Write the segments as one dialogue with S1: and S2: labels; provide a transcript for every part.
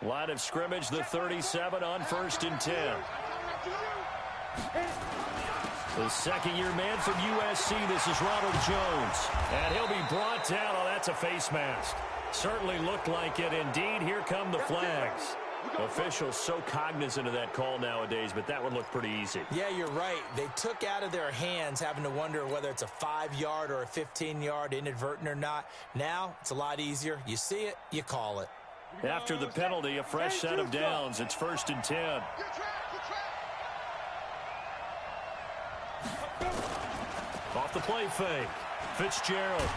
S1: Line of scrimmage, the 37 on 1st and 10. The second-year man from USC, this is Ronald Jones. And he'll be brought down. Oh, that's a face mask. Certainly looked like it. Indeed, here come the flags. Officials so cognizant of that call nowadays, but that one looked pretty easy.
S2: Yeah, you're right. They took out of their hands having to wonder whether it's a 5-yard or a 15-yard, inadvertent or not. Now, it's a lot easier. You see it, you call it.
S1: After the penalty, a fresh set of downs. It's 1st and 10. Off the play fake. Fitzgerald.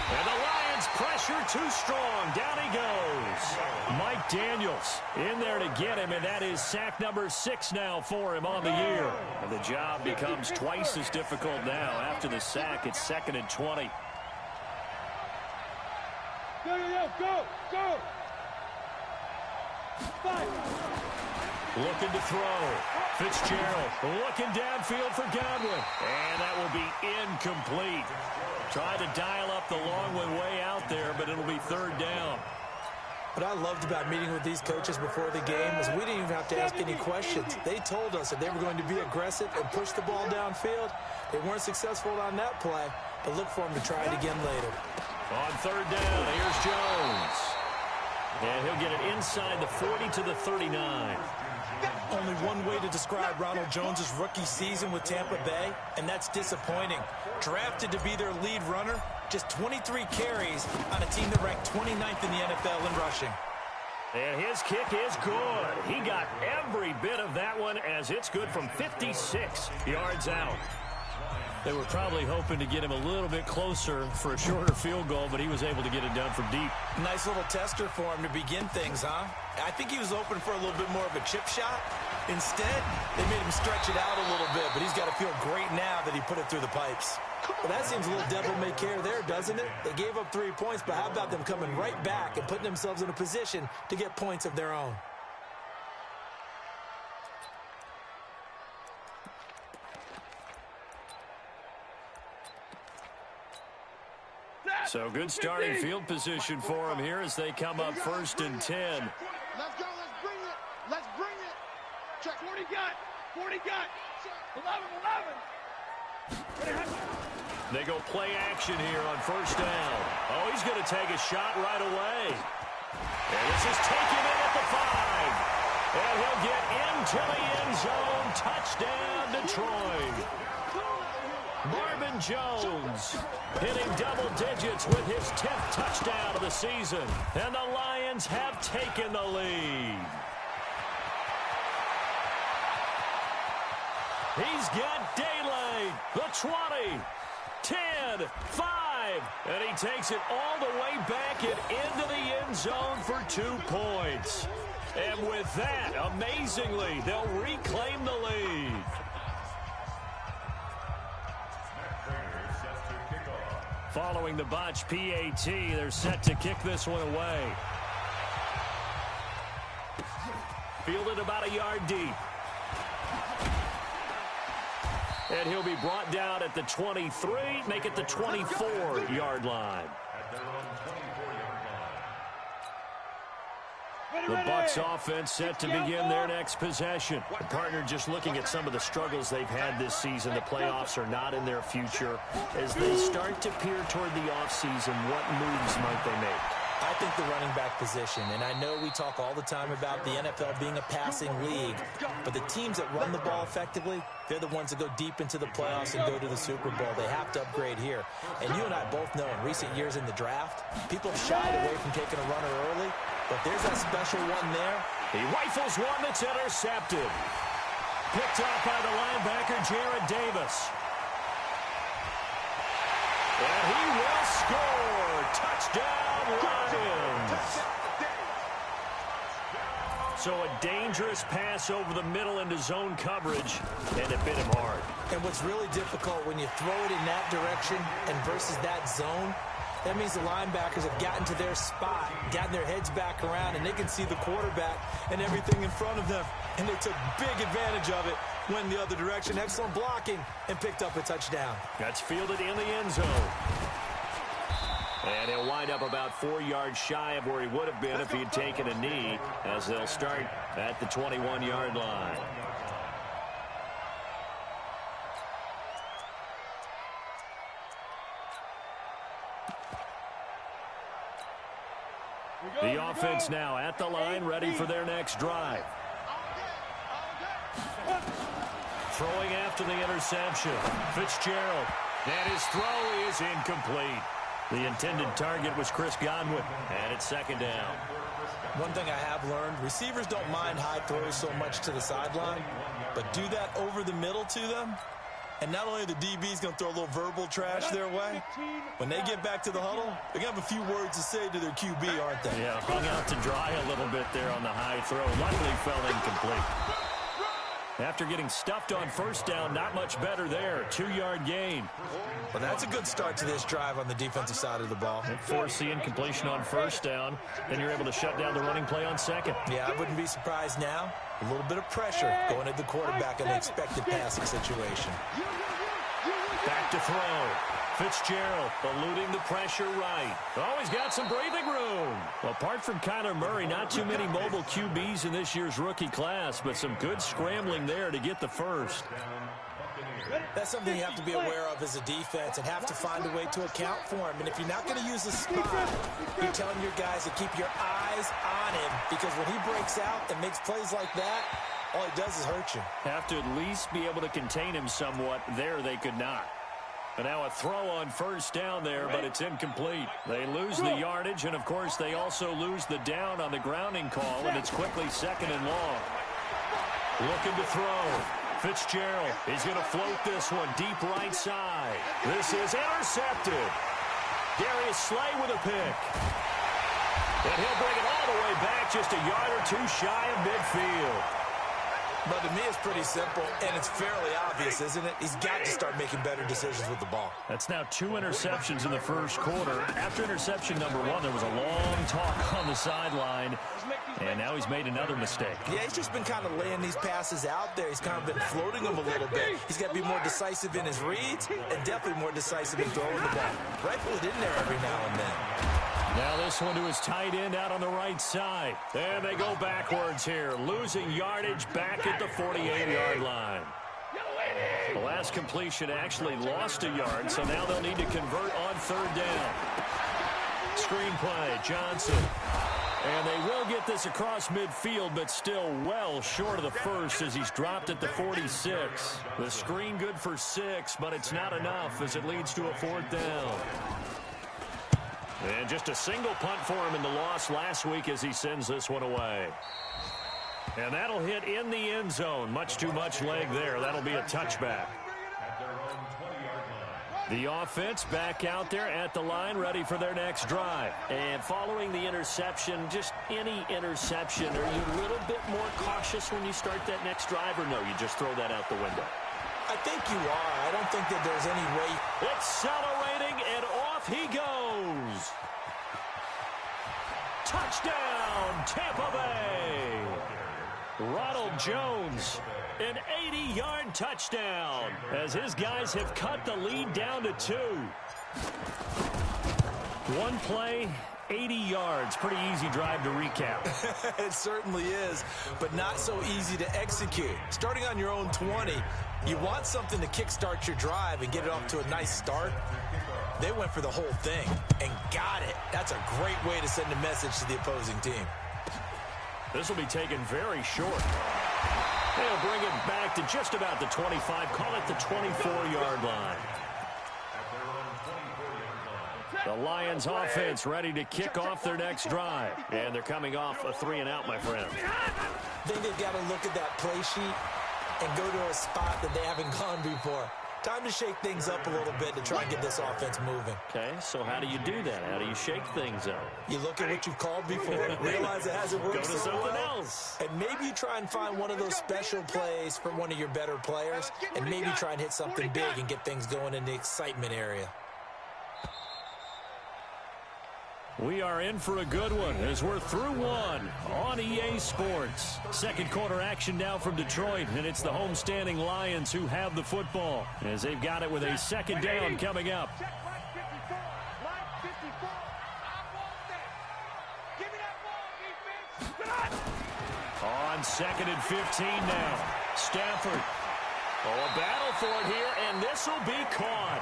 S1: And the Lions pressure too strong. Down he goes. Mike Daniels in there to get him, and that is sack number 6 now for him on the year. And the job becomes twice as difficult now. After the sack, it's 2nd and 20.
S3: Go!
S1: Looking to throw. Fitzgerald looking downfield for Godwin. And that will be incomplete. Trying to dial up the long one way out there, but it'll be 3rd down.
S2: What I loved about meeting with these coaches before the game is we didn't even have to ask any questions. They told us that they were going to be aggressive and push the ball downfield. They weren't successful on that play, but look for them to try it again later.
S1: On 3rd down, here's Jones. And he'll get it inside the 40 to the 39.
S2: Only one way to describe Ronald Jones' rookie season with Tampa Bay, and that's disappointing. Drafted to be their lead runner, just 23 carries on a team that ranked 29th in the NFL in rushing.
S1: And his kick is good. He got every bit of that one as it's good from 56 yards out. They were probably hoping to get him a little bit closer for a shorter field goal, but he was able to get it done from deep.
S2: Nice little tester for him to begin things, huh? I think he was open for a little bit more of a chip shot. Instead, they made him stretch it out a little bit, but he's got to feel great now that he put it through the pipes. Well, that seems a little devil-may-care there, doesn't it? They gave up 3 points, but how about them coming right back and putting themselves in a position to get points of their own?
S1: So good starting field position for him here as they come up 1st and 10.
S3: Let's go. Let's bring it. Check. 40 got. 11.
S1: They go play action here on 1st down. Oh, he's going to take a shot right away. And this is taken in at the 5. And he'll get into the end zone. Touchdown, Detroit. Marvin Jones hitting double digits with his 10th touchdown of the season. And the Lions have taken the lead. He's got daylight. The 20, 10, 5. And he takes it all the way back and into the end zone for 2 points. And with that, amazingly, they'll reclaim the lead. Following the botch PAT, they're set to kick this one away. Fielded about a yard deep. And he'll be brought down at the 23, make it the 24-yard line. The Bucs offense set to begin their next possession. The partner just looking at some of the struggles they've had this season. The playoffs are not in their future. As they start to peer toward the offseason, what moves might they make?
S2: I think the running back position, and I know we talk all the time about the NFL being a passing league, but the teams that run the ball effectively, they're the ones that go deep into the playoffs and go to the Super Bowl. They have to upgrade here. And you and I both know in recent years in the draft, people have shied away from taking a runner early, but there's that special one there.
S1: He rifles one that's intercepted. Picked up by the linebacker, Jared Davis. And he will score. Touchdown, Lions. So a dangerous pass over the middle into zone coverage, and it bit him hard.
S2: And what's really difficult when you throw it in that direction and versus that zone, that means the linebackers have gotten to their spot, gotten their heads back around, and they can see the quarterback and everything in front of them. And they took big advantage of it, went the other direction. Excellent blocking, and picked up a touchdown.
S1: That's fielded in the end zone. And he'll wind up about 4 yards shy of where he would have been if he had taken a knee, as they'll start at the 21-yard line. The offense now at the line, ready for their next drive. Throwing after the interception, Fitzgerald. And his throw is incomplete. The intended target was Chris Godwin, and it's second down.
S2: One thing I have learned, receivers don't mind high throws so much to the sideline, but do that over the middle to them, and not only are the DBs going to throw a little verbal trash their way, when they get back to the huddle, they're going to have a few words to say to their QB, aren't they?
S1: Yeah, hung out to dry a little bit there on the high throw. Luckily fell incomplete. After getting stuffed on first down, not much better there. 2-yard gain.
S2: Well, that's a good start to this drive on the defensive side of the ball.
S1: Force the incompletion on first down, then you're able to shut down the running play on second.
S2: Yeah, I wouldn't be surprised now. A little bit of pressure going at the quarterback in an expected passing situation.
S1: Back to throw. Fitzgerald eluding the pressure right. Oh, he's got some breathing room. Well, apart from Kyler Murray, not too many mobile QBs in this year's rookie class, but some good scrambling there to get the first.
S2: That's something you have to be aware of as a defense and have to find a way to account for him. And if you're not going to use a spy, you're telling your guys to keep your eyes on him, because when he breaks out and makes plays like that, all he does is hurt you.
S1: Have to at least be able to contain him somewhat. There they could not. And now a throw on first down there, but it's incomplete. They lose the yardage, and, of course, they also lose the down on the grounding call, and it's quickly second and long. Looking to throw. Fitzgerald is going to float this one deep right side. This is intercepted. Darius Slay with a pick. And he'll bring it all the way back, just a yard or two shy of midfield.
S2: But to me, it's pretty simple, and it's fairly obvious, isn't it? He's got to start making better decisions with the ball.
S1: That's now 2 interceptions in the first quarter. After interception number 1, there was a long talk on the sideline, and now he's made another mistake.
S2: Yeah, he's just been kind of laying these passes out there. He's kind of been floating them a little bit. He's got to be more decisive in his reads and definitely more decisive in throwing the ball. Rifle it in there every now and then.
S1: Now this one to his tight end out on the right side. And they go backwards here, losing yardage back at the 48-yard line. The last completion actually lost a yard, so now they'll need to convert on third down. Screenplay, Johnson. And they will get this across midfield, but still well short of the first as he's dropped at the 46. The screen good for 6, but it's not enough as it leads to a fourth down. And just a single punt for him in the loss last week as he sends this one away. And that'll hit in the end zone. Much too much leg there. That'll be a touchback. The offense back out there at the line, ready for their next drive. And following the interception, just any interception, are you a little bit more cautious when you start that next drive, or no, you just throw that out the window?
S2: I think you are. I don't think that there's any way.
S1: Accelerating, and off he goes. Touchdown, Tampa Bay. Ronald Jones, an 80-yard touchdown, as his guys have cut the lead down to 2. One play, 80 yards. Pretty easy drive to recap.
S2: It certainly is, but not so easy to execute. Starting on your own 20, you want something to kickstart your drive and get it off to a nice start. They went for the whole thing and got it. That's a great way to send a message to the opposing team.
S1: This will be taken very short. They'll bring it back to just about the 25. Call it the 24-yard line. The Lions offense ready to kick off their next drive. And they're coming off a 3-and-out, my friend.
S2: I think they've got to look at that play sheet and go to a spot that they haven't gone before. Time to shake things up a little bit to try and get this offense moving.
S1: Okay, so how do you do that? How do you shake things up?
S2: You look at what you've called before, realize it hasn't worked
S1: Go to
S2: so
S1: something
S2: well,
S1: else.
S2: and maybe you try and find one of those special plays for one of your better players, and maybe try and hit something big and get things going in the excitement area.
S1: We are in for a good one as we're through one on EA Sports. Second quarter action now from Detroit, and it's the homestanding Lions who have the football as they've got it with a second down coming up.
S3: Check line 54. Line 54.
S1: on 2nd and 15 now. Stafford. Oh, a battle for it here, and this will be caught.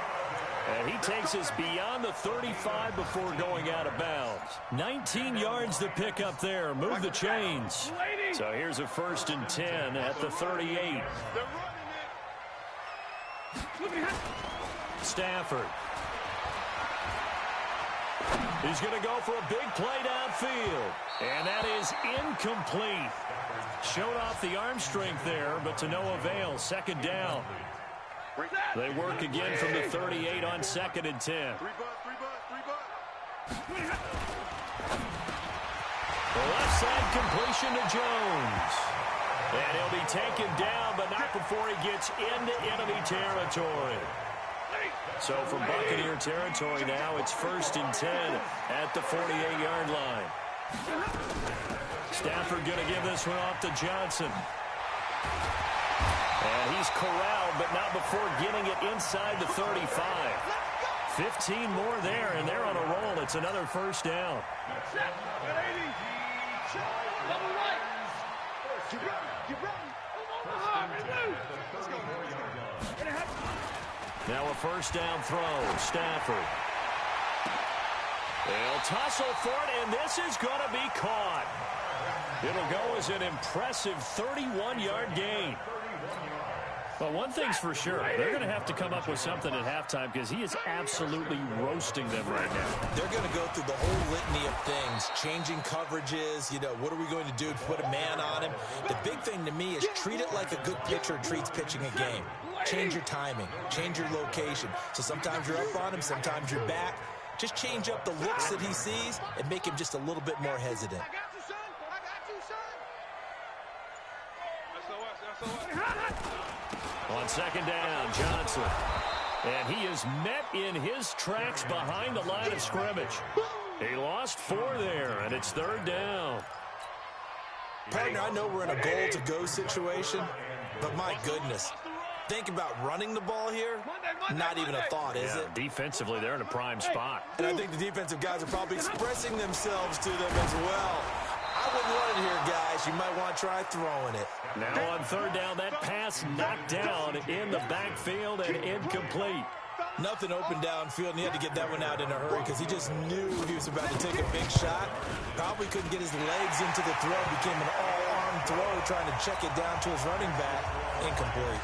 S1: And he takes us beyond the 35 before going out of bounds. 19 yards to pick up there. Move the chains. So here's a 1st and 10 at the 38. Stafford. He's going to go for a big play downfield. And that is incomplete. Showed off the arm strength there, but to no avail. 2nd down. They work again from the 38 on 2nd and 10. The left side completion to Jones. And he'll be taken down, but not before he gets into enemy territory. So from Buccaneer territory now, it's 1st and 10 at the 48-yard line. Stafford going to give this one off to Johnson. And he's corralled, but not before getting it inside the 35. 15 more there, and they're on a roll. It's another 1st down. Now a 1st down throw. Stafford. They'll tussle for it, and this is going to be caught. It'll go as an impressive 31-yard gain. Well, one thing's for sure. They're going to have to come up with something at halftime because he is absolutely roasting them right now.
S2: They're going to go through the whole litany of things, changing coverages. You know, what are we going to do to put a man on him? The big thing to me is treat it like a good pitcher treats pitching a game. Change your timing. Change your location. So sometimes you're up on him, sometimes you're back. Just change up the looks that he sees and make him just a little bit more hesitant.
S1: On 2nd down, Johnson. And he is met in his tracks behind the line of scrimmage. He lost 4 there, and it's 3rd down.
S2: Partner, I know we're in a goal-to-go situation, but my goodness. Think about running the ball here. Not even a thought, is it?
S1: Defensively, they're in a prime spot.
S2: And I think the defensive guys are probably expressing themselves to them as well. I wouldn't run it here, guys. You might want to try throwing it.
S1: Now on 3rd down, that pass knocked down in the backfield and incomplete.
S2: Nothing open downfield, and he had to get that one out in a hurry because he just knew he was about to take a big shot. Probably couldn't get his legs into the throw. Became an all-arm throw, trying to check it down to his running back. Incomplete.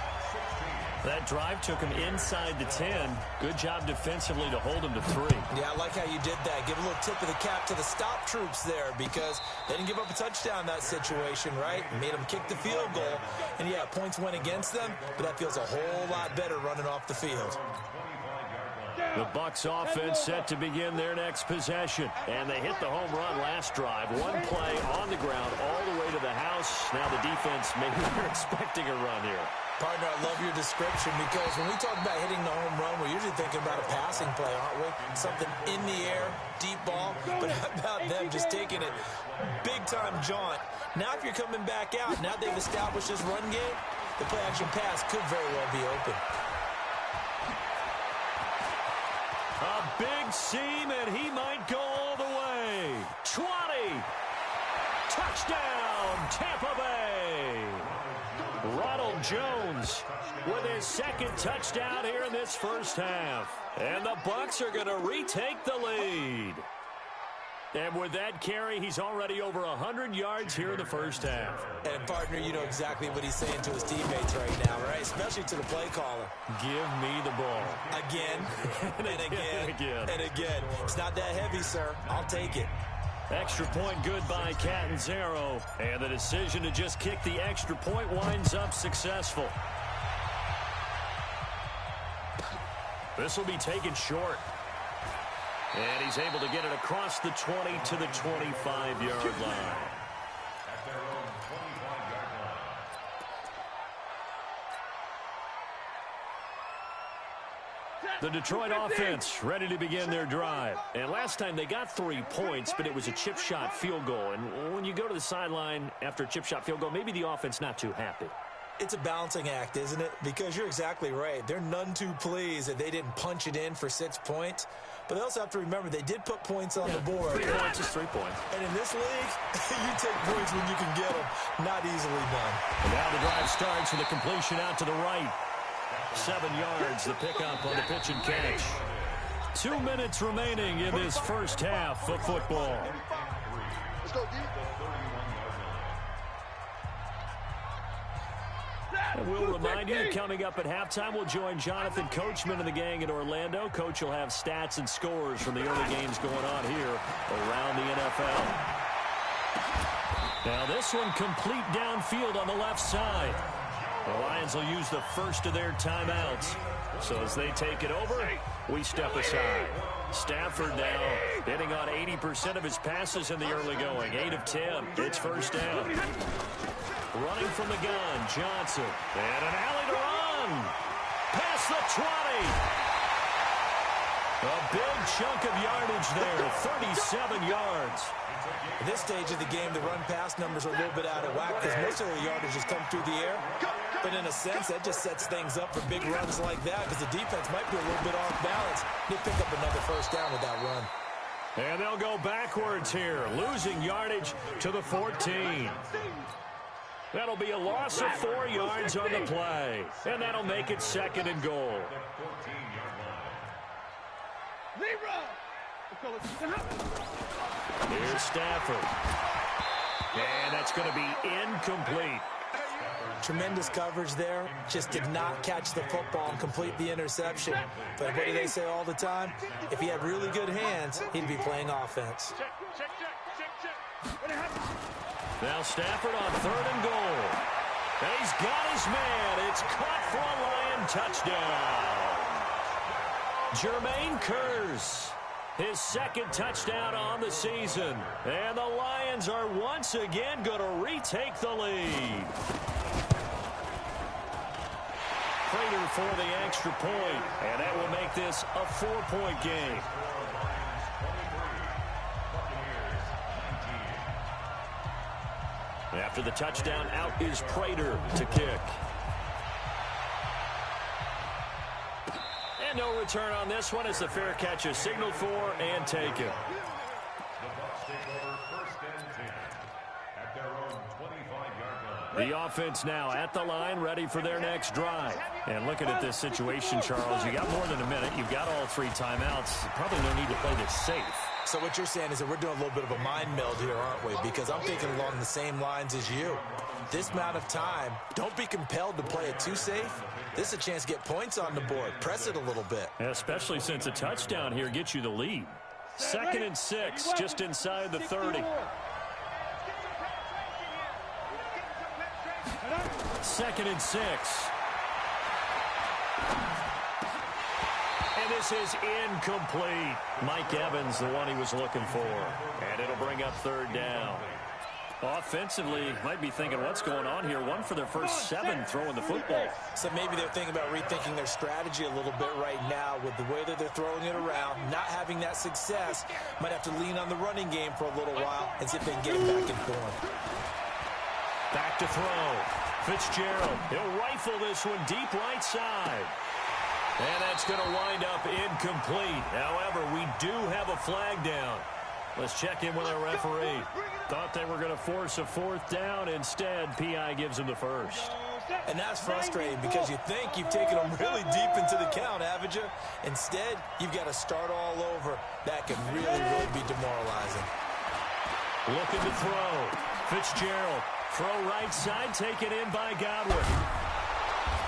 S1: That drive took him inside the 10. Good job defensively to hold him to 3.
S2: Yeah, I like how you did that. Give a little tip of the cap to the stop troops there because they didn't give up a touchdown in that situation, right? Made them kick the field goal. And, yeah, points went against them, but that feels a whole lot better running off the field.
S1: The Bucs offense set to begin their next possession. And they hit the home run last drive. One play on the ground all the way to the house. Now the defense, maybe they're expecting a run here.
S2: Partner, I love your description because when we talk about hitting the home run, we're usually thinking about a passing play, aren't we? Something in the air, deep ball. But how about them just taking it big-time jaunt? Now if you're coming back out, now they've established this run game, the play-action pass could very well be open.
S1: A big seam, and he might go all the way. 20. Touchdown, Tampa Bay. Ronald Jones with his 2nd touchdown here in this 1st half. And the Bucs are going to retake the lead. And with that carry, he's already over 100 yards here in the 1st half.
S2: And, partner, you know exactly what he's saying to his teammates right now, right? Especially to the play caller.
S1: Give me the ball.
S2: Again, and again, and again. It's not that heavy, sir. I'll take it.
S1: Extra point good by Catanzaro. And the decision to just kick the extra point winds up successful. This will be taken short. And he's able to get it across the 20 to the 25-yard line. The Detroit offense ready to begin their drive. And last time they got 3 points, but it was a chip shot field goal. And when you go to the sideline after a chip shot field goal, maybe the offense not too happy.
S2: It's a balancing act, isn't it? Because you're exactly right. They're none too pleased that they didn't punch it in for 6 points. But they also have to remember they did put points on the board.
S1: 3 points is 3 points.
S2: And in this league, you take points when you can get them. Not easily done.
S1: And now the drive starts with a completion out to the right. 7 yards, the pickup on the pitch and catch. 2 minutes remaining in this first half of football.
S3: Let's go, D.
S1: And we'll remind you, coming up at halftime, we'll join Jonathan Coachman and the gang in Orlando. Coach will have stats and scores from the early games going on here around the NFL. Now this one complete downfield on the left side. The Lions will use the first of their timeouts. So as they take it over, we step aside. Stafford now hitting on 80% of his passes in the early going. 8 of 10. It's first down. Running from the gun, Johnson. And an alley to run. Past the 20. A big chunk of yardage there, 37 yards.
S2: At this stage of the game, the run-pass numbers are a little bit out of whack because most of the yardage has come through the air. But in a sense, that just sets things up for big runs like that because the defense might be a little bit off balance. They pick up another first down with that run.
S1: And they'll go backwards here, losing yardage to the 14. That'll be a loss of 4 yards on the play. And that'll make it 2nd and goal. Here's Stafford. And that's going to be incomplete.
S2: Tremendous coverage there. Just did not catch the football and complete the interception. But what do they say all the time? If he had really good hands, he'd be playing offense.
S1: Now Stafford on 3rd and goal. And he's got his man. It's caught for a Lion touchdown. Jermaine Kearse, his 2nd touchdown on the season. And the Lions are once again going to retake the lead. Prater for the extra point, and that will make this a 4-point game. After the touchdown, out is Prater to kick. And no return on this one as the fair catch is signaled for and taken. The offense now at the line, ready for their next drive. And looking at this situation, Charles, you got more than a minute. You've got all 3 timeouts. Probably no need to play this safe.
S2: So what you're saying is that we're doing a little bit of a mind meld here, aren't we? Because I'm thinking along the same lines as you. This amount of time, don't be compelled to play it too safe. This is a chance to get points on the board. Press it a little bit.
S1: Especially since a touchdown here gets you the lead. 2nd and 6, just inside the 30. 2nd and 6. And this is incomplete. Mike Evans, the one he was looking for. And it'll bring up 3rd down. Offensively, might be thinking, what's going on here? 1 for their first 7 throwing the football.
S2: So maybe they're thinking about rethinking their strategy a little bit right now with the way that they're throwing it around, not having that success. Might have to lean on the running game for a little while and see if they can get it back in form.
S1: Back to throw. Fitzgerald, he'll rifle this one deep right side. And that's going to wind up incomplete. However, we do have a flag down. Let's check in with our referee. Thought they were going to force a 4th down. Instead, PI gives them the first.
S2: And that's frustrating because you think you've taken them really deep into the count, haven't you? Instead, you've got to start all over. That can really, really be demoralizing.
S1: Looking to throw. Fitzgerald, throw right side, taken in by Godwin.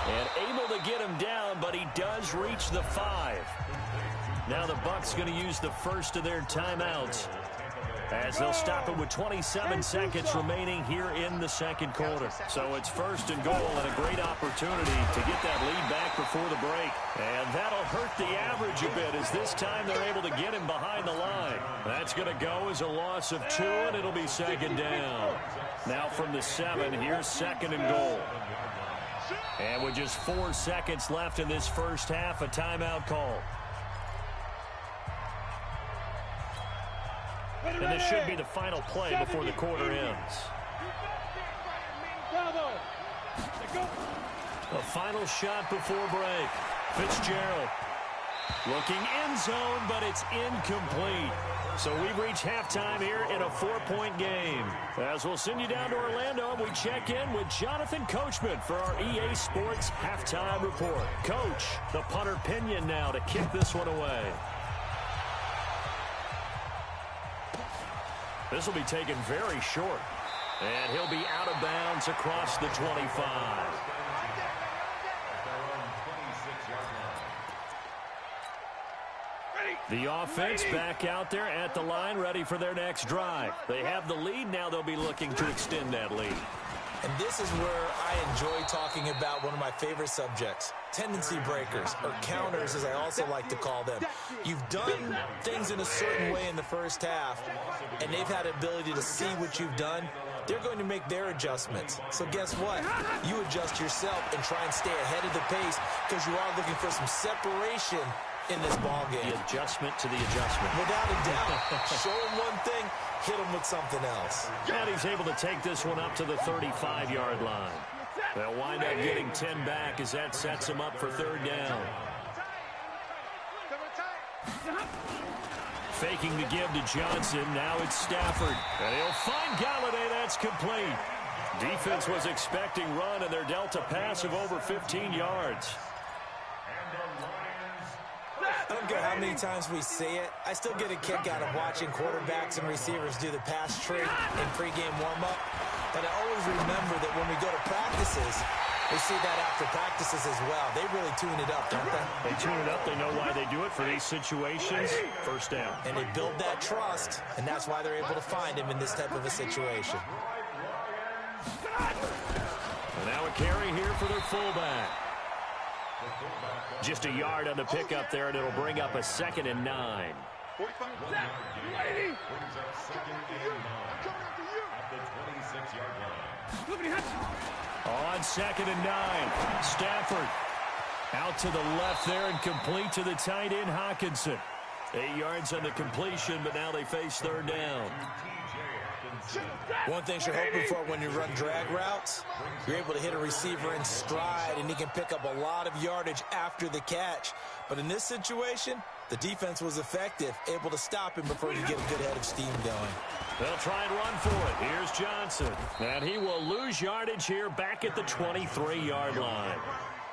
S1: And able to get him down, but he does reach the 5. Now the Bucs going to use the first of their timeouts as they'll stop it with 27 seconds remaining here in the 2nd quarter. So it's 1st and goal and a great opportunity to get that lead back before the break. And that'll hurt the average a bit as this time they're able to get him behind the line. That's going to go as a loss of 2, and it'll be 2nd down. Now from the 7, here's 2nd and goal. And with just 4 seconds left in this first half, a timeout call. And this should be the final play before the quarter ends. A final shot before break. Fitzgerald Looking end zone, but it's incomplete. So we've reached halftime here in a 4-point game. As we'll send you down to Orlando, and we check in with Jonathan Coachman for our EA Sports Halftime Report. Coach, the punter Pinion now to kick this one away. This will be taken very short. And he'll be out of bounds across the 25. The offense back out there at the line, ready for their next drive. They have the lead. Now they'll be looking to extend that lead.
S2: And this is where I enjoy talking about one of my favorite subjects, tendency breakers, or counters, as I also like to call them. You've done things in a certain way in the first half, and they've had the ability to see what you've done. They're going to make their adjustments. So guess what? You adjust yourself and try and stay ahead of the pace because you are looking for some separation in this ball game.
S1: The adjustment to the adjustment.
S2: Without a doubt. Show him one thing, hit him with something else.
S1: And he's able to take this one up to the 35-yard line. They'll wind up getting 10 back as that sets him up for third down. Faking the give to Johnson. Now it's Stafford. And he'll find Galladay. That's complete. Defense was expecting run, and they're dealt a pass of over 15 yards.
S2: I don't care how many times we say it, I still get a kick out of watching quarterbacks and receivers do the pass trick in pregame warm-up. But I always remember that when we go to practices, we see that after practices as well. They really tune it up, don't they?
S1: They tune it up. They know why they do it for these situations. First down.
S2: And they build that trust, and that's why they're able to find him in this type of a situation.
S1: And now a carry here for their fullback. Just a yard on the pickup there, and it'll bring up a 2nd and 9. On 2nd and 9, Stafford out to the left there and complete to the tight end, Hawkinson. 8 yards on the completion, but now they face third down.
S2: One thing you're hoping for when you run drag routes, you're able to hit a receiver in stride, and he can pick up a lot of yardage after the catch. But in this situation, the defense was effective, able to stop him before he could get a good head of steam going.
S1: They'll try and run for it. Here's Johnson. And he will lose yardage here back at the 23-yard line.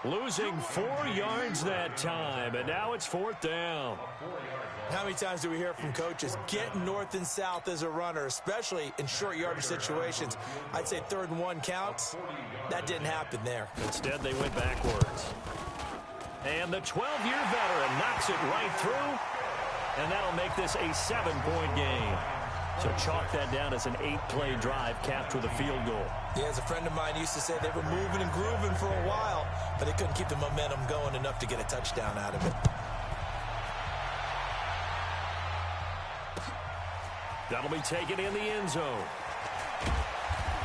S1: Losing 4 yards that time, and now it's 4th down.
S2: How many times do we hear from coaches, get north and south as a runner, especially in short yardage situations? I'd say 3rd and 1 counts. That didn't happen there.
S1: Instead, they went backwards. And the 12-year veteran knocks it right through, and that'll make this a 7-point game. So chalk that down as an 8-play drive capped with a field goal.
S2: Yeah, as a friend of mine used to say, they were moving and grooving for a while, but they couldn't keep the momentum going enough to get a touchdown out of it.
S1: That'll be taken in the end zone.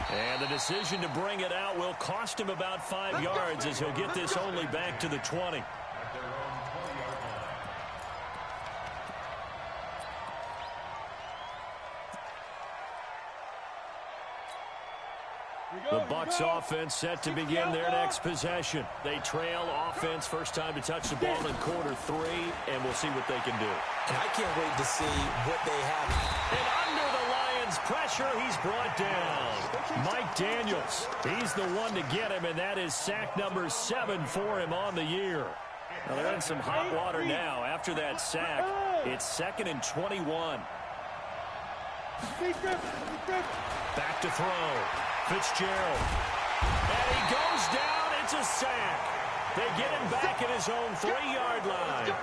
S1: And the decision to bring it out will cost him about 5 yards as he'll get this only back to the 20. The Bucs offense set to begin their next possession. They trail offense, first time to touch the ball in quarter 3, and we'll see what they can do.
S2: And I can't wait to see what they have.
S1: And under the Lions' pressure, he's brought down. Mike Daniels, he's the one to get him, and that is sack number 7 for him on the year. Now they're in some hot water now. After that sack, it's 2nd and 21. Back to throw. Fitzgerald. And he goes down. It's a sack. They get him back at his own 3-yard line.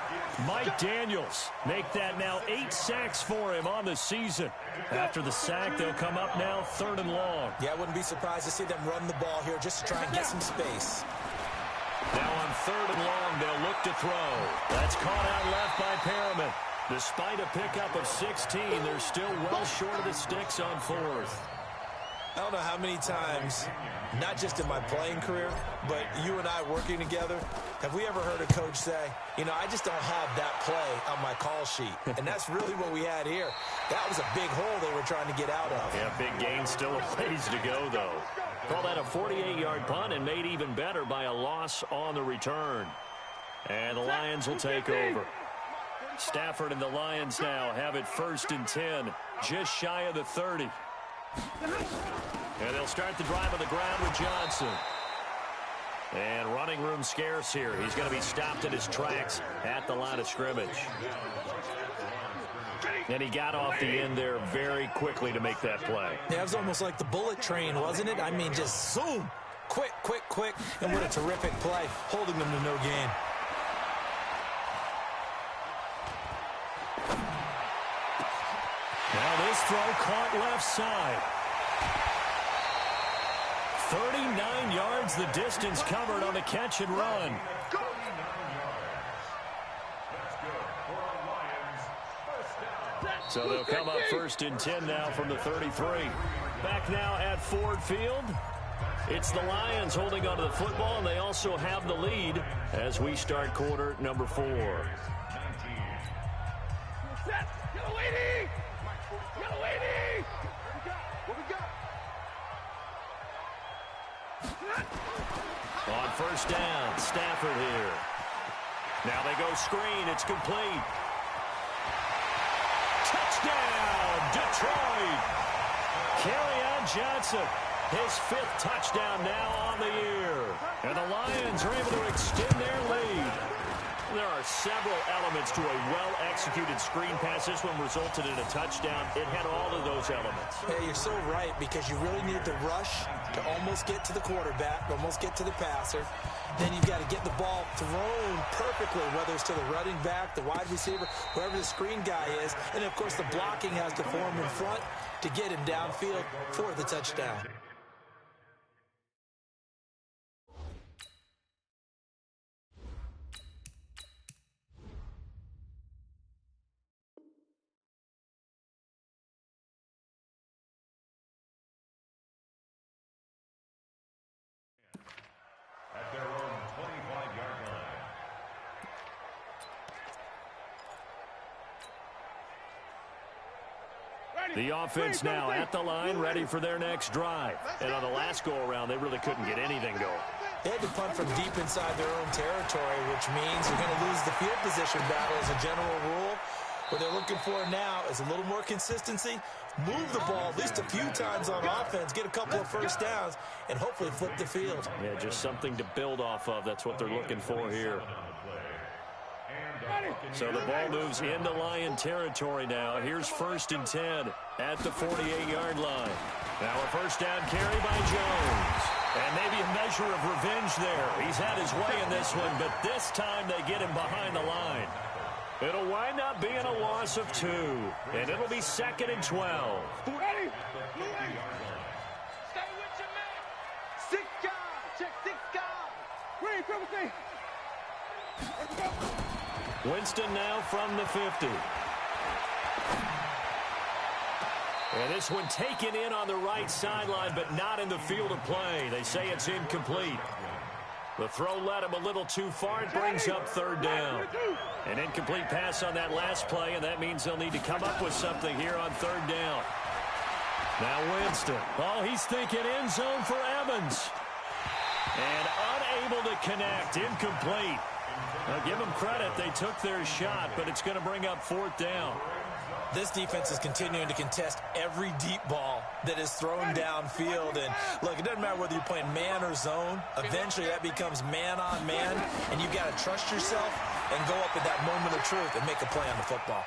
S1: Mike Daniels make that now 8 sacks for him on the season. After the sack, they'll come up now 3rd and long.
S2: Yeah, I wouldn't be surprised to see them run the ball here just to try and get some space.
S1: Now on 3rd and long, they'll look to throw. That's caught out left by Perriman. Despite a pickup of 16, they're still well short of the sticks on 4th.
S2: I don't know how many times, not just in my playing career, but you and I working together, have we ever heard a coach say, you know, I just don't have that play on my call sheet. And that's really what we had here. That was a big hole they were trying to get out of.
S1: Yeah, big gain, still a ways to go, though. Call that a 48-yard punt and made even better by a loss on the return. And the Lions will take over. Stafford and the Lions now have it 1st and 10, just shy of the 30. And they'll start the drive on the ground with Johnson. And running room scarce here. He's going to be stopped in his tracks at the line of scrimmage. And he got off the end there very quickly to make that play.
S2: Yeah, it was almost like the bullet train, wasn't it? I mean, just zoom. Quick, quick, quick. And what a terrific play, holding them to no gain.
S1: Now this throw caught left side. 39 yards the distance covered on the catch and run. So they'll come up 1st and 10 now from the 33. Back now at Ford Field. It's the Lions holding onto the football, and they also have the lead as we start quarter number 4. On 1st down, Stafford here. Now they go screen. It's complete. Touchdown, Detroit. Kerryon Johnson, his 5th touchdown now on the year. And the Lions are able to extend their lead. There are several elements to a well-executed screen pass. This one resulted in a touchdown. It had all of those elements.
S2: Yeah, you're so right, because you really need the rush to almost get to the quarterback, almost get to the passer. Then you've got to get the ball thrown perfectly, whether it's to the running back, the wide receiver, whoever the screen guy is. And, of course, the blocking has to form in front to get him downfield for the touchdown.
S1: The offense now at the line, ready for their next drive. And on the last go-around, they really couldn't get anything going.
S2: They had to punt from deep inside their own territory, which means you're going to lose the field position battle as a general rule. What they're looking for now is a little more consistency, move the ball at least a few times on offense, get a couple of 1st downs, and hopefully flip the field.
S1: Yeah, just something to build off of. That's what they're looking for here. So the ball moves into Lion territory now. Here's 1st and 10 at the 48-yard line. Now a 1st down carry by Jones. And maybe a measure of revenge there. He's had his way in this one, but this time they get him behind the line. It'll wind up being a loss of 2, and it'll be 2nd and 12.
S3: Ready? Stay with your man. 6 guys. Check 6 guys. Green, triple C. Let's go.
S1: Winston now from the 50. And this one taken in on the right sideline, but not in the field of play. They say it's incomplete. The throw led him a little too far. It brings up 3rd down. An incomplete pass on that last play, and that means they'll need to come up with something here on 3rd down. Now Winston. Oh, he's thinking end zone for Evans. And unable to connect. Incomplete. Now, give them credit. They took their shot, but it's going to bring up 4th down.
S2: This defense is continuing to contest every deep ball that is thrown downfield. And, look, it doesn't matter whether you're playing man or zone. Eventually, that becomes man on man, and you've got to trust yourself and go up at that moment of truth and make a play on the football.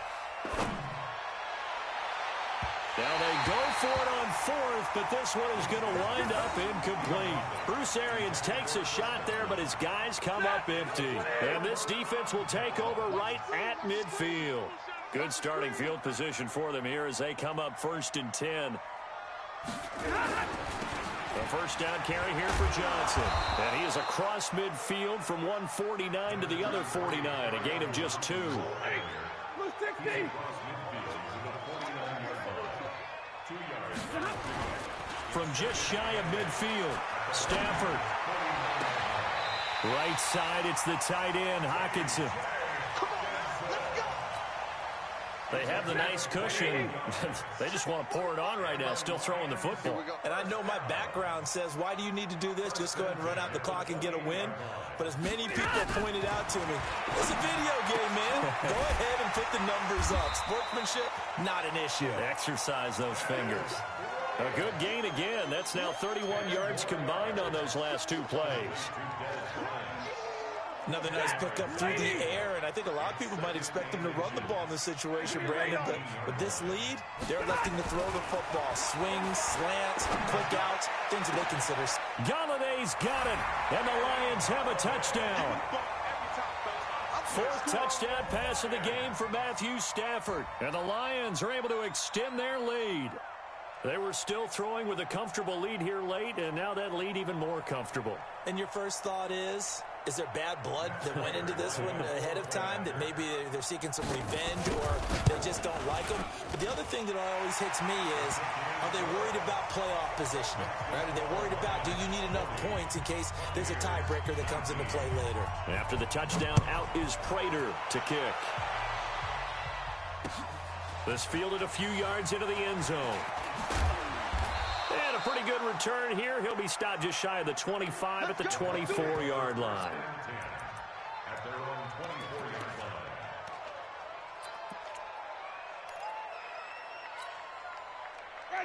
S1: Now they go for it on 4th, but this one is going to wind up incomplete. Bruce Arians takes a shot there, but his guys come up empty. And this defense will take over right at midfield. Good starting field position for them here as they come up 1st and 10. The 1st down carry here for Johnson. And he is across midfield from 149 to the other 49, a gain of just 2. From just shy of midfield, Stafford. Right side, it's the tight end, Hockenson. They have the nice cushion. They just want to pour it on right now, still throwing the football.
S2: And I know my background says, why do you need to do this? Just go ahead and run out the clock and get a win. But as many people pointed out to me, it's a video game, man. Go ahead and put the numbers up. Sportsmanship, not an issue.
S1: Exercise those fingers. A good gain again. That's now 31 yards combined on those last two plays.
S2: Another nice pickup through the air, and I think a lot of people might expect them to run the ball in this situation, Brandon, but with this lead, they're electing to throw the football. Swings, slants, quick outs, things that they consider.
S1: Galladay's got it, and the Lions have a touchdown. Fourth touchdown pass of the game for Matthew Stafford, and the Lions are able to extend their lead. They were still throwing with a comfortable lead here late, and now that lead even more comfortable.
S2: And your first thought is there bad blood that went into this one ahead of time, that maybe they're seeking some revenge or they just don't like them? But the other thing that always hits me is, are they worried about playoff positioning? Right? Are they worried about, do you need enough points in case there's a tiebreaker that comes into play later?
S1: After the touchdown, out is Prater to kick. This fielded a few yards into the end zone. And a pretty good return here. He'll be stopped just shy of the 25 at the 24-yard line.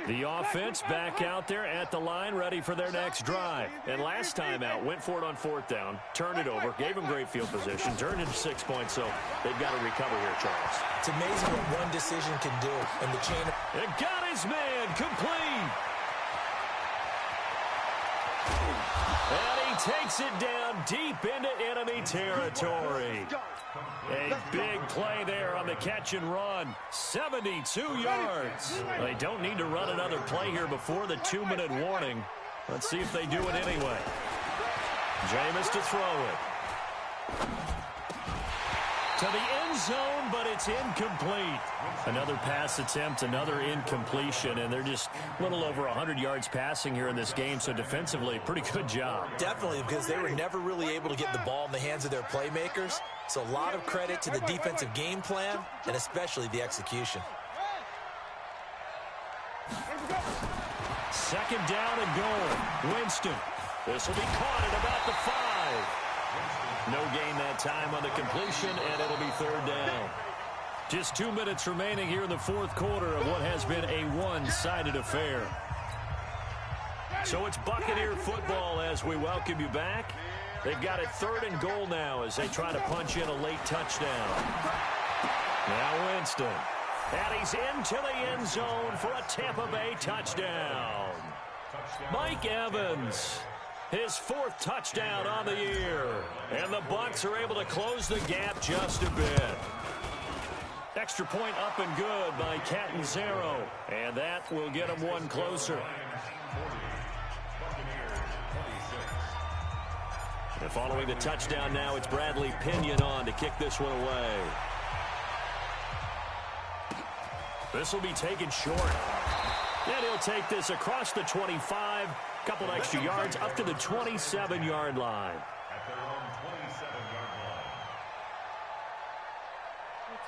S1: The offense back out there at the line, ready for their next drive. And last time out, went for it on fourth down, turned it over, gave them great field position, turned it to 6 points, so they've got to recover here, Charles.
S2: It's amazing what one decision can do in the chain of...
S1: It got his man, complete. And he takes it down deep into enemy territory. A big play there on the catch and run. 72 yards. They don't need to run another play here before the 2-minute warning. Let's see if they do it anyway. Jameis to throw it. To the end zone, but it's incomplete. Another pass attempt, another incompletion, and they're just a little over 100 yards passing here in this game, so defensively, pretty good job.
S2: Definitely, because they were never really able to get the ball in the hands of their playmakers, so a lot of credit to the defensive game plan, and especially the execution.
S1: Second down and goal. Winston. This will be caught at about the 5. No gain that time on the completion, and it'll be third down. Just 2 minutes remaining here in the fourth quarter of what has been a one-sided affair. So it's Buccaneer football as we welcome you back. They've got it third and goal now as they try to punch in a late touchdown. Now Winston. And he's into the end zone for a Tampa Bay touchdown. Mike Evans. His fourth touchdown on the year. And the Bucs are able to close the gap just a bit. Extra point up and good by Catanzaro. And that will get him one closer. And following the touchdown now, it's Bradley Pinion on to kick this one away. This will be taken short. And he'll take this across the 25. Couple extra yards up to the 27-yard line.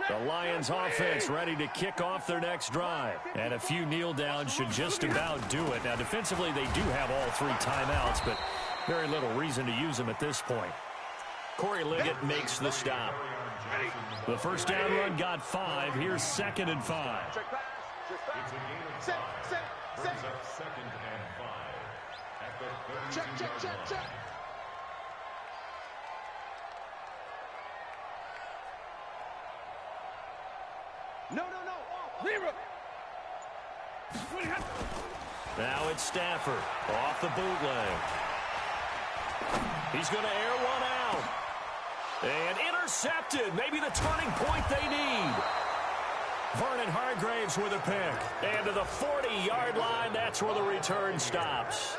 S1: The Lions offense ready to kick off their next drive. And a few kneel downs should just about do it. Now defensively they do have all 3 timeouts, but very little reason to use them at this point. Corey Liggett makes the stop. The first down run got 5. Here's 2nd and 5.
S3: Check. No. Leave it.
S1: Now it's Stafford off the bootleg. He's going to air one out. And intercepted. Maybe the turning point they need. Vernon Hargreaves with a pick. And to the 40-yard line, that's where the return stops.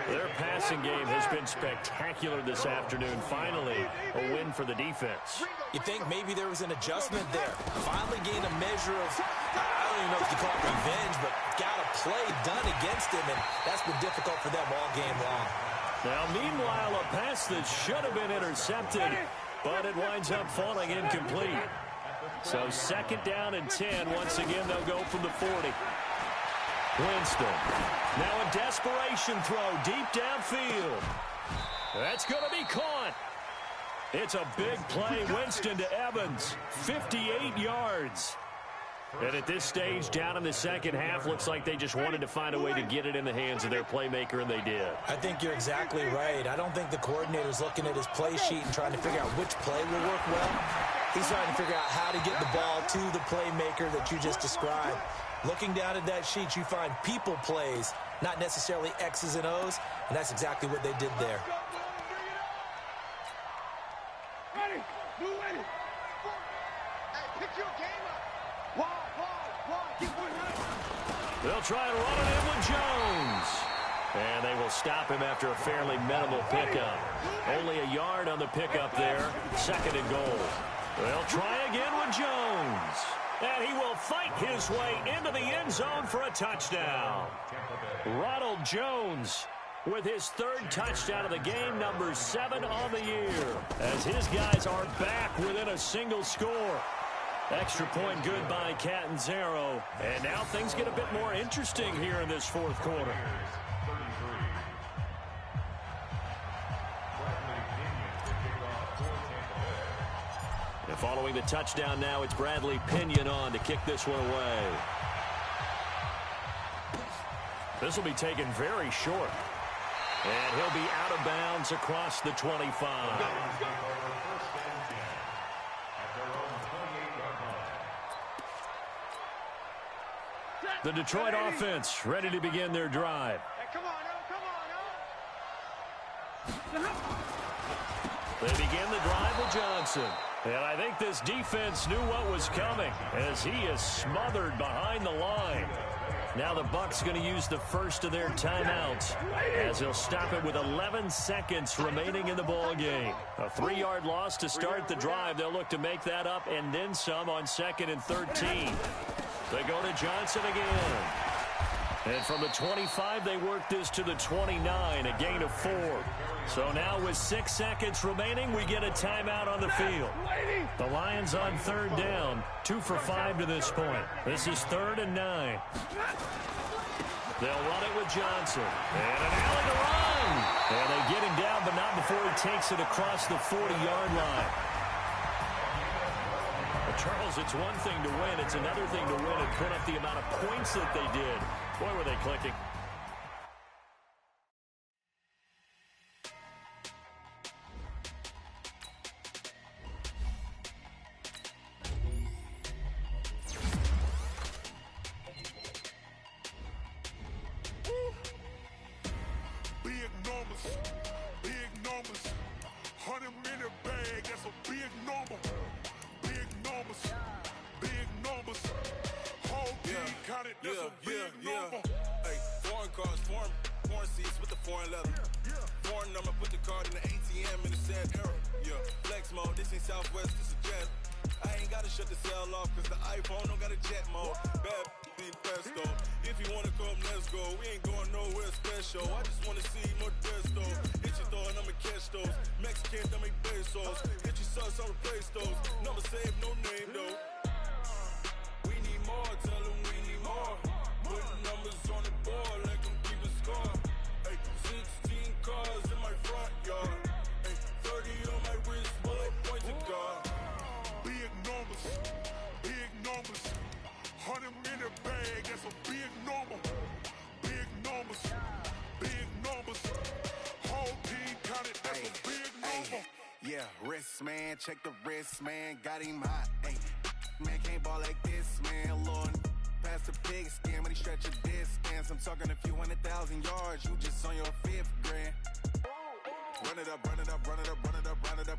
S1: Their passing game has been spectacular this afternoon. Finally, a win for the defense.
S2: You think maybe there was an adjustment there. Finally gained a measure of, I don't even know if you call it revenge, but got a play done against him, and that's been difficult for them all game long.
S1: Now, meanwhile, a pass that should have been intercepted, but it winds up falling incomplete. So second down and 10. Once again, they'll go from the 40. Winston. Now a desperation throw deep downfield. That's going to be caught. It's a big play. Winston to Evans. 58 yards. And at this stage, down in the second half, looks like they just wanted to find a way to get it in the hands of their playmaker, and they did.
S2: I think you're exactly right. I don't think the coordinator's looking at his play sheet and trying to figure out which play will work well. He's trying to figure out how to get the ball to the playmaker that you just described. Looking down at that sheet, you find people plays, not necessarily X's and O's, and that's exactly what they did there.
S3: Ready, move ready. Hey, pick your game up. Wide. Get one right.
S1: They'll try and run it in with Jones. And they will stop him after a fairly minimal pickup. Only a yard on the pickup there. Second and goal. They'll try again with Jones. And he will fight his way into the end zone for a touchdown. Ronald Jones with his third touchdown of the game, number 7 on the year, as his guys are back within a single score. Extra point good by Catanzaro. And now things get a bit more interesting here in this fourth quarter. And following the touchdown now, it's Bradley Pinion on to kick this one away. This will be taken very short. And he'll be out of bounds across the 25. The Detroit offense ready to begin their drive.
S3: Hey, come on.
S1: They begin the drive with Johnson. And I think this defense knew what was coming as he is smothered behind the line. Now the Bucs going to use the first of their timeouts as he'll stop it with 11 seconds remaining in the ball game. A 3-yard loss to start the drive. They'll look to make that up and then some on 2nd and 13. They go to Johnson again. And from the 25, they work this to the 29, a gain of 4. So now with 6 seconds remaining, we get a timeout on the field. The Lions on 3rd down, 2 for 5 to this point. This is 3rd and 9. They'll run it with Johnson. And an alley to run. And they get him down, but not before he takes it across the 40-yard line. Charles, it's one thing to win. It's another thing to win and put up the amount of points that they did. Boy, were they clicking.
S4: Big numbers. 100-minute bag, that's a big number. Big numbers. Whole team counted, that's a big number.
S5: Hey, foreign cars, foreign seats with the foreign leather. Foreign number, put the card in the ATM in the sad era. Yeah, flex mode, this ain't Southwest, this is jet. I ain't gotta shut the cell off, cause the iPhone don't got a jet mode. Bad need pesto. If you wanna come, let's go. We ain't going nowhere special. I just wanna see more desto. Hit your door and I'ma catch those. Mexican, I make pesos. Hit your sauce, I'll replace those. Number save, no name though. We need more, tell them we need more. Putting numbers on the board like I'm keeping score. Hey, 16 cars in my front yard. Hey, 30 on my wrist, bullet point to God.
S4: Big numbers. 100-minute bag, that's a big number. Big numbers. Whole team counted, that's a big number.
S5: Yeah, wrist man, check the wrist man, got him hot. Hey, man can't ball like this, man. Lord, past the pig skin when he stretch a distance. I'm talking a few 100,000 yards, you just on your 5th grand. Run it up,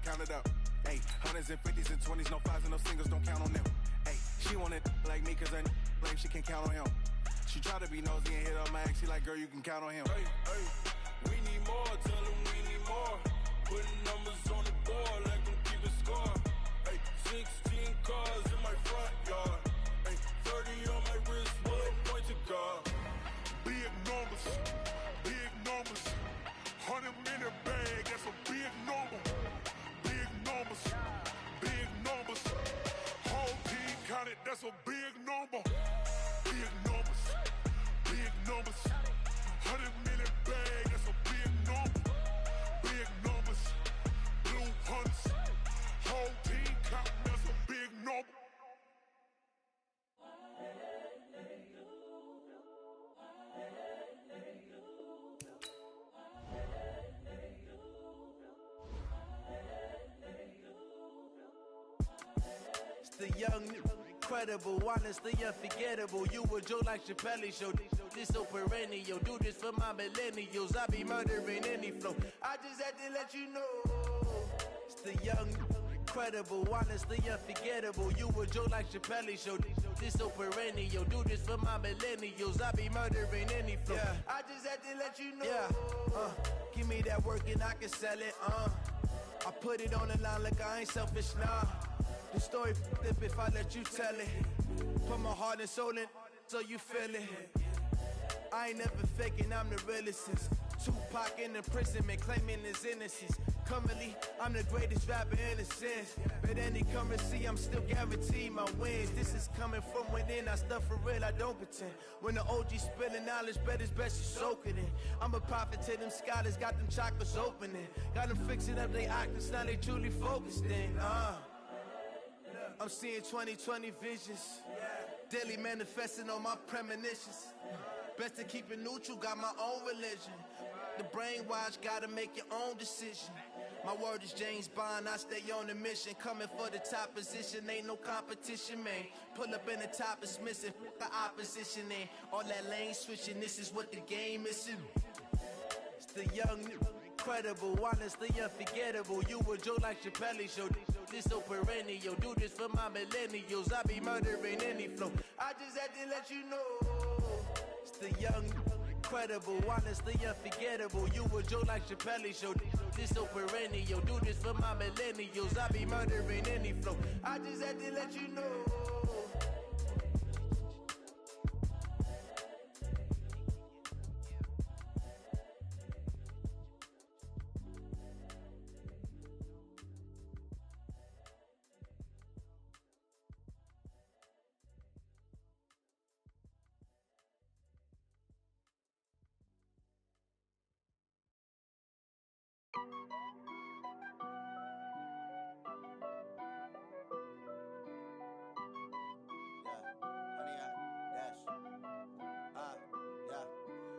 S5: count it up. Hey, 100s and 50s and 20s, no 5s and no singles, don't count on them. Hey, she want it like me cause her lame, she can't count on him. She try to be nosy and hit up my ex, she like, girl, you can count on him. Hey, we need more, tell them we need more. Putting numbers on the board like I'm keeping score. Hey, 16 cars in my front yard. Hey, 30 on my wrist, bullet point to God.
S4: Big numbers. 100-minute bag, that's a big number. Big numbers. Whole that's a big number. Big numbers, big numbers. 100 million bag, that's a big number. Big numbers, blue hunts. Whole team counting, that's a big number.
S6: The young, incredible, honestly unforgettable. You a Joe like Chappelle show. This so perennial. Do this for my millennials. I be murdering any flow. I just had to let you know. It's the young, incredible, honestly unforgettable. You a Joe like Chappelle show. This so perennial. Do this for my millennials. I be murdering any flow. Yeah. I just had to let you know. Yeah. Give me that work and I can sell it. I put it on the line like I ain't selfish, nah. The story flip if I let you tell it. Put my heart and soul in so you feel it. I ain't never faking, I'm the realest since Tupac in imprisonment, claiming his innocence. Currently, I'm the greatest rapper in a sense. But any currency, I'm still guaranteed my wins. This is coming from within, I stuff for real, I don't pretend. When the OG spilling knowledge, bet it's best you soak it in. I'm a prophet to them scholars, got them chakras opening. Got them fixing up they octaves, now they truly focused in. I'm seeing 2020 visions, daily manifesting on my premonitions. Best to keep it neutral, got my own religion. The brainwash, gotta make your own decision. My word is James Bond, I stay on the mission. Coming for the top position, ain't no competition, man. Pull up in the top, it's missing, the opposition ain't. All that lane switching, this is what the game is. It's the young, incredible, honestly unforgettable. You a Joe like Chappelle show. This so perennial. Do this for my millennials. I be murdering any flow. I just had to let you know. It's the young, incredible, honestly unforgettable. You a Joe like Chappelle show. This so perennial. Do this for my millennials. I be murdering any flow. I just had to let you know.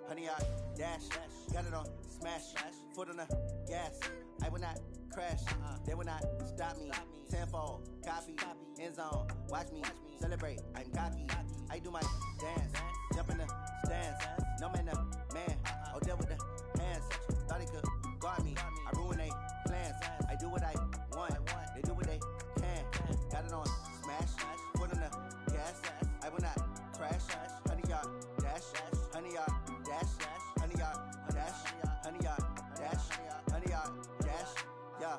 S7: Honey, I dash, got it on smash, foot on the gas. I will not crash, they will not stop me. Tenfold, copy, end zone, watch me celebrate. I'm cocky, I do my dance, jump in the stands. No man, man, oh deal with the hands. Thought he could guard me, I ruin they plans. I do what I want, they do what they can. Got it on smash, foot on the gas. I will not crash, honey, y'all dash, honey, y'all dash, honey, y'all dash, honey, y'all dash, honey, y'all dash, yeah.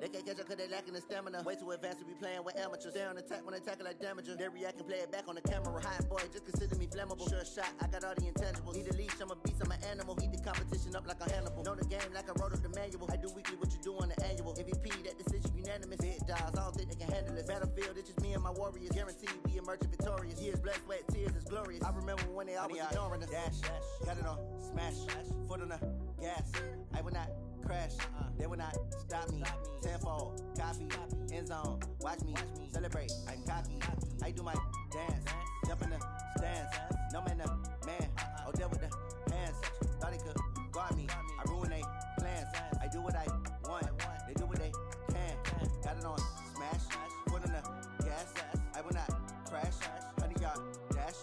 S7: They can't catch up cause they lacking the stamina. Way too advanced to be playing with amateurs. Stay on attack when they tackle like damager. They react and play it back on the camera. Hot boy, just consider me flammable. Sure shot, I got all the intangibles. Need a leash, I'm a beast, I'm an animal. Heat the competition up like a Hannibal. Know the game like I wrote up the manual. I do weekly what you do on the annual. MVP, that decision unanimous. Big dogs, I don't think they can handle it. Battlefield, it's just me and my warriors. Guaranteed we emerge victorious. Years, blood, sweat, tears, is glorious. I remember when they always ignoring us. Dash, got it on smash, foot on the gas. I will not crash, they will not stop me. Tenfold, copy, end zone, watch me celebrate. I'm cocky, I do my dance, jump in the stands. No man, man, oh deal with the hands. Thought he could guard me, I ruin they plans. I do what I want, they do what they can. Got it on smash, foot on the gas. I will not crash, honey, y'all dash,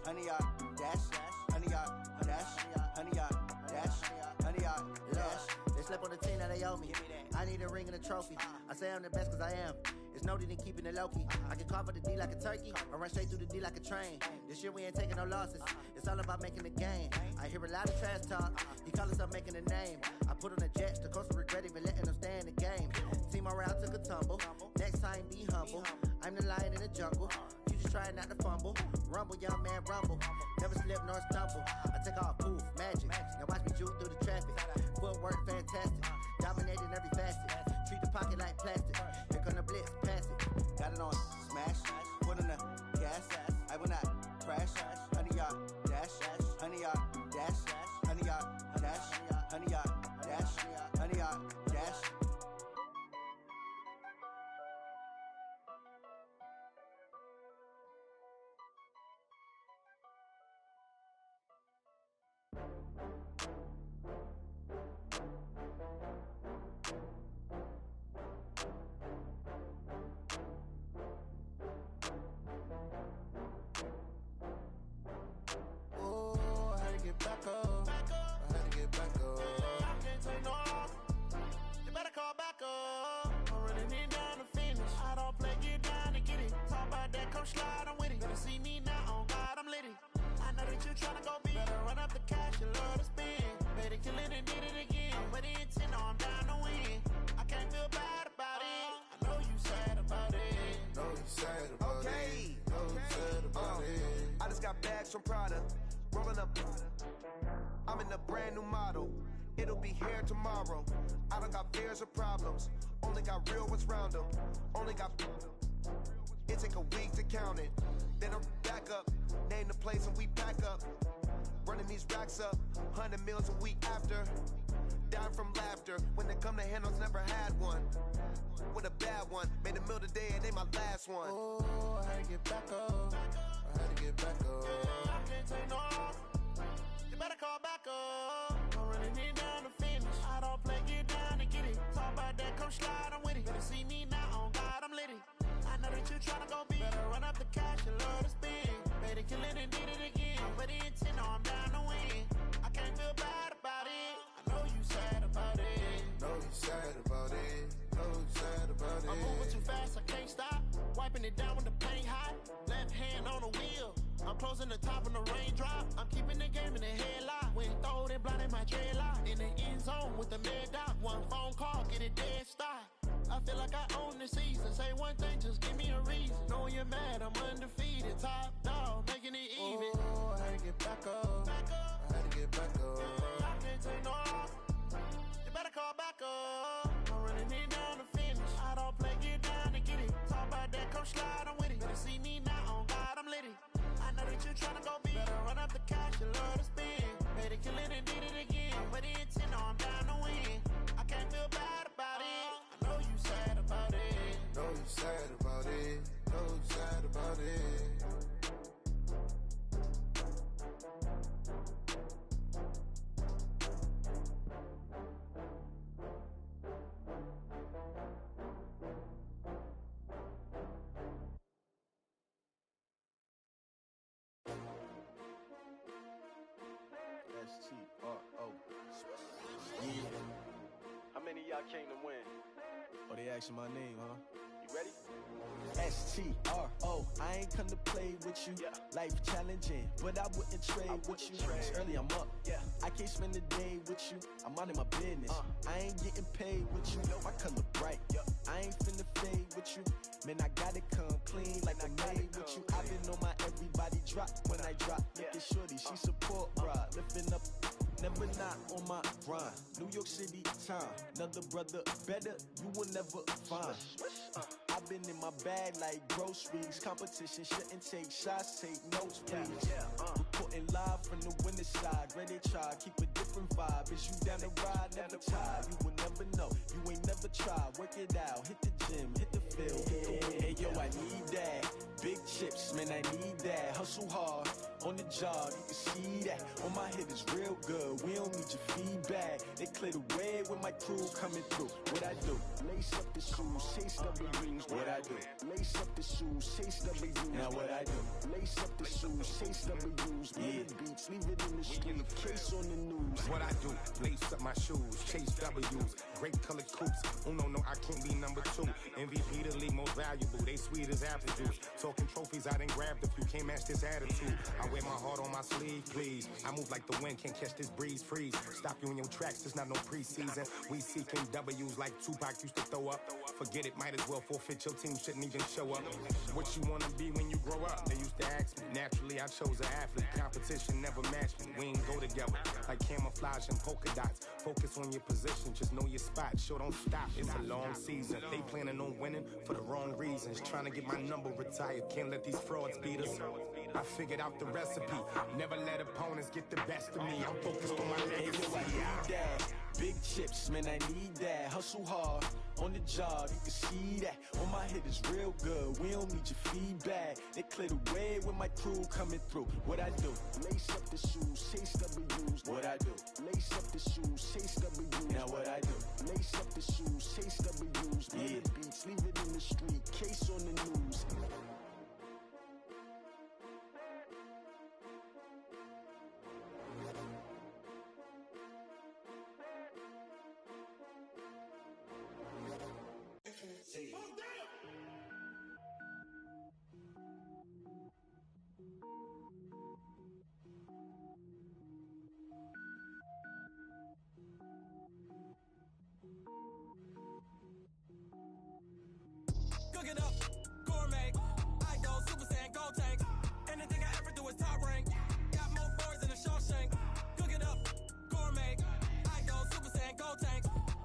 S7: honey, y'all dash, honey, y'all dash, honey, y'all dash, honey, y'all dash. They slept on the team that they owe me. I need a ring and a trophy. I say I'm the best cause I am. It's noted in keeping it low-key. I can carve up the D like a turkey or run straight through the D like a train. This year we ain't taking no losses. It's all about making the game. I hear a lot of trash talk. He call himself making a name. I put on the jets. The coach will regret even letting them stay in the game. Team morale took a tumble. Next time be humble. I'm the lion in the jungle. You just trying not to fumble. Rumble, young man, rumble. Never slip nor stumble. I take off, poof, magic. Now watch me juke through the traffic. Footwork fantastic. Dominating every facet. Treat the pocket like plastic. Here come the blitz, pass it. Got it on smash, foot on the gas. gas. I will not crash. Honey yard dash. Honey yard dash. Honey yard dash. Honey yard dash. Honey yard dash.
S6: Back up. I had to get back up. I can't take no loss. You better call back up. I'm running it down to finish. I don't play, get down to get it. Talk about that, come slide, I'm with it. Better see me now, on God, I'm lit it. I know that you tryna go big. Better run up the cash, you love to spend. Better kill it and did it again. But the intent, no, I'm down to win. I can't feel bad about it. I know you sad about it.
S8: Know you sad about it. Know you sad about it.
S9: I just got bags from Prada. Rolling up, I'm in a brand new model. It'll be here tomorrow. I don't got fears or problems. Only got real ones round them. Only got. It take a week to count it. Then I'm back up. Name the place and we pack up. Running these racks up. 100 meals a week after. Dying from laughter. When they come to handles, never had one. With a bad one. Made a meal today and they my last one.
S6: Oh, I had to get back up. I had to get back up. I can't take no loss. You better call back up. I'm running it down to finish. I don't play, get down to get it. Talk about that, come slide, I'm with it. Better see me now, on God, I'm lit it. I know that you tryna go big. Better run up the cash, you love to spend. Better kill it and did it again. But the intent, no, I'm down to win. I can't feel bad about it. I know you sad about it.
S8: Know you sad about it. Know you sad about it.
S6: I'm moving too fast, I can't stop. Wiping it down when the paint hot. Left hand on the wheel. I'm closing the top when the raindrop. I'm keeping the game in the headlock. When throwed and blinded my dreadlock. In the end zone with the mad dot. One phone call, get it dead stop. I feel like I own the season. Say one thing, just give me a reason. Knowing you're mad, I'm undefeated. Top dog, making it even.
S8: Oh, I had to get back up. I had to get back up.
S6: I can't take no loss. You better call back up. I'm running it down to finish. I don't play, get down to get it. Talk about that, come slide, I'm with it. Better see me now, on God, I'm lit it. I know that you tryna go big. Better run up the cash, you love to spend. Better kill it and did it again. But the intent, no, I'm down to win. I can't feel bad about it. I know you sad about it.
S8: Know you sad about it. Know you sad about it.
S6: S-T-R-O. Yeah.
S10: How many of y'all came to win?
S6: Oh, they asking my name, huh?
S10: You ready?
S6: S-T-R-O. I ain't come to play with you.
S10: Yeah.
S6: Life challenging, but I wouldn't trade with you. It's early, I'm up.
S10: Yeah.
S6: I can't spend the day with you. I'm minding my business. I ain't getting paid with you. My color bright.
S10: Yeah.
S6: I ain't finna fade with you. Man, I gotta come clean like I made with you. I've been on my everybody drop when I drop. Look at shorty, she support ride. Lifting up, never not on my grind. New York City time. Another brother better, you will never find. I've been in my bag like groceries. Competition shouldn't take shots, take notes, please. Reporting live from the winter side. Ready to try, keep a different vibe. Is you down the ride, never tired. You will never know, you ain't never tried. Work it out, hit the gym, hit the field, hit the wind. Hey yo, I need that. Big chips, man, I need that. Hustle hard, on the job, you can see that. On my head is real good, we don't need your feedback. They clear the way with my crew coming through. What I do? Lace up the shoes, chase W's. What I do? Lace up the shoes, chase W's. Now what I do? Lace up the shoes, chase W's. Yeah. Beats, leave it in the street, case on the news.
S11: What I do? Lace up my shoes, chase W's. Great colored coops. Oh no, I can't be number 2. MVP the league most valuable. They sweet as apple juice. Talking trophies, I didn't grab the few. Can't match this attitude. I wear my heart on my sleeve, please. I move like the wind, can't catch this breeze, freeze. Stop you in your tracks, there's not no preseason. We seeking W's like Tupac used to throw up. Forget it, might as well forfeit. Your team shouldn't even show up. What you wanna be when you grow up? They used to ask me. Naturally, I chose an athlete. Competition never matched me. We ain't go together like camouflage and polka dots. Focus on your position, just know your spot, sure don't stop. It's a long season. They planning on winning for the wrong reasons. Trying to get my number retired. Can't let these frauds beat us. I figured out the recipe. Never let opponents get the best of me. I'm focused on my legacy.
S6: I need that. Big chips, man, I need that. Hustle hard on the job, you can see that. On my head is real good, we don't need your feedback. They clear the way with my crew coming through. What I do? Lace up the shoes, chase W's. What I do? Lace up the shoes, chase W's. Now what I do? Lace up the shoes, chase W's. Yeah, beats, leave it in the street, case on the news.
S12: Cook it up, gourmet. I go Super Saiyan, gold tank. Anything I ever do is top rank. Got more boys in the Shawshank. Cook it up, gourmet. I go Super Saiyan, gold tank.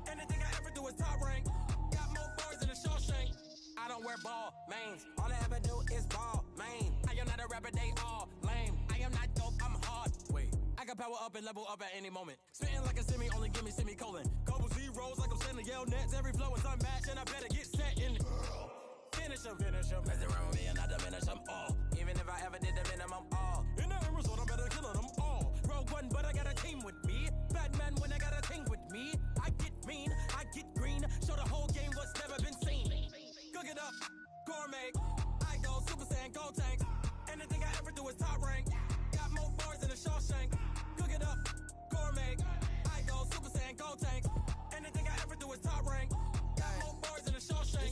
S12: Anything I ever do is top rank. Got more boys in the Shawshank. I don't wear ball mains. All I ever do is ball main. I am not a rapper, they all lame. I am not dope, I'm hard. Wait, I can power up and level up at any moment. Spitting like a semi, only give me semicolon. Couple zeros like I'm sending yell nets. Every flow is unmatched and I better get set in. Finish him. Mess around with me and I diminish them all. Even if I ever did the minimum all. In the end result, I better kill them all. Rogue One, but I got a team with me. Batman when I got a team with me. I get mean, I get green. Show the whole game what's never been seen. Cook it up, gourmet. I go Super Saiyan, gold tank. Anything I ever do is top rank. Got more boys in the Shawshank. Cook it up, gourmet. I go Super Saiyan, gold tank. Anything I ever do is top rank.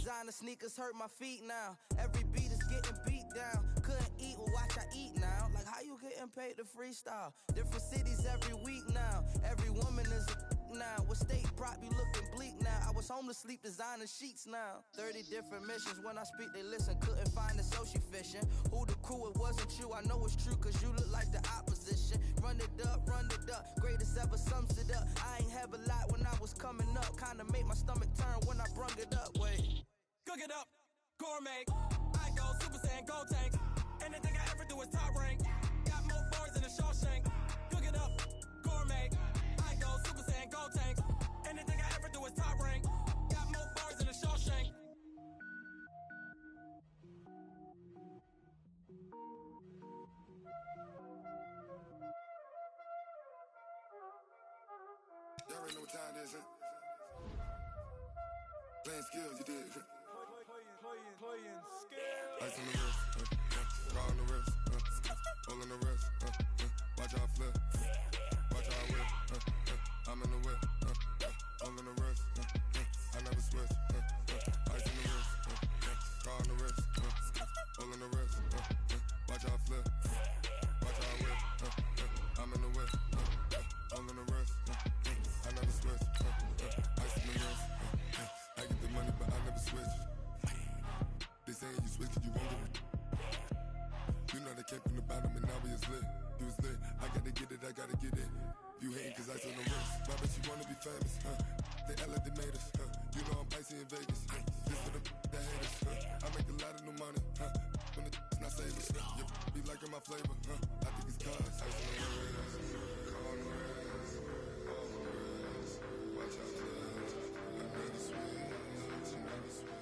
S6: Designer sneakers hurt my feet now. Every beat is getting beat down. Couldn't eat, well watch I eat now. Like how you getting paid to freestyle? Different cities every week now. Every woman is a now. With state prop you looking bleak now. I was home to sleep designer sheets now. 30 different missions. When I speak they listen. Couldn't find it so she fishing. Who the crew, it wasn't you. I know it's true cause you look like the opposition. Run it up. Greatest ever sums it up. I ain't have a lot when I was coming up. Kinda made my stomach turn when I brung it up. Wait.
S12: Cook it up, gourmet. I go Super Saiyan, gold tank. Anything I ever do is top rank. Got more boys in the Shawshank. Cook it up, gourmet. I go Super Saiyan, gold tank. Anything I ever do is top rank. Got more boys in the Shawshank.
S4: Y'all already know what time it is, huh? Playing skills, you did.
S12: Playing skills.
S4: Ice on the wrist, raw on the wrist, all on the wrist, watch out flip, watch out whip, I'm in the whip, all on the wrist, I never switch, ice on the wrist, raw on the wrist, all on the wrist, watch out flip, watch out whip, I'm in the whip, all on the wrist, I never switch, ice on the wrist, I get the money but I never switch. They saying you switch, you won't get it. You know they came from the bottom and now we is lit. You was lit, I gotta get it, I gotta get it. You hating cause ice on the wrist. Why bet you wanna be famous, They act like they made us, You know I'm icy in Vegas, Just for the that hate us, I make a lot of new money, When the not savers, you be liking my flavor, I think it's cause ice on the wrist, on the wrist, on the wrist. Watch out, I never switch, never switch.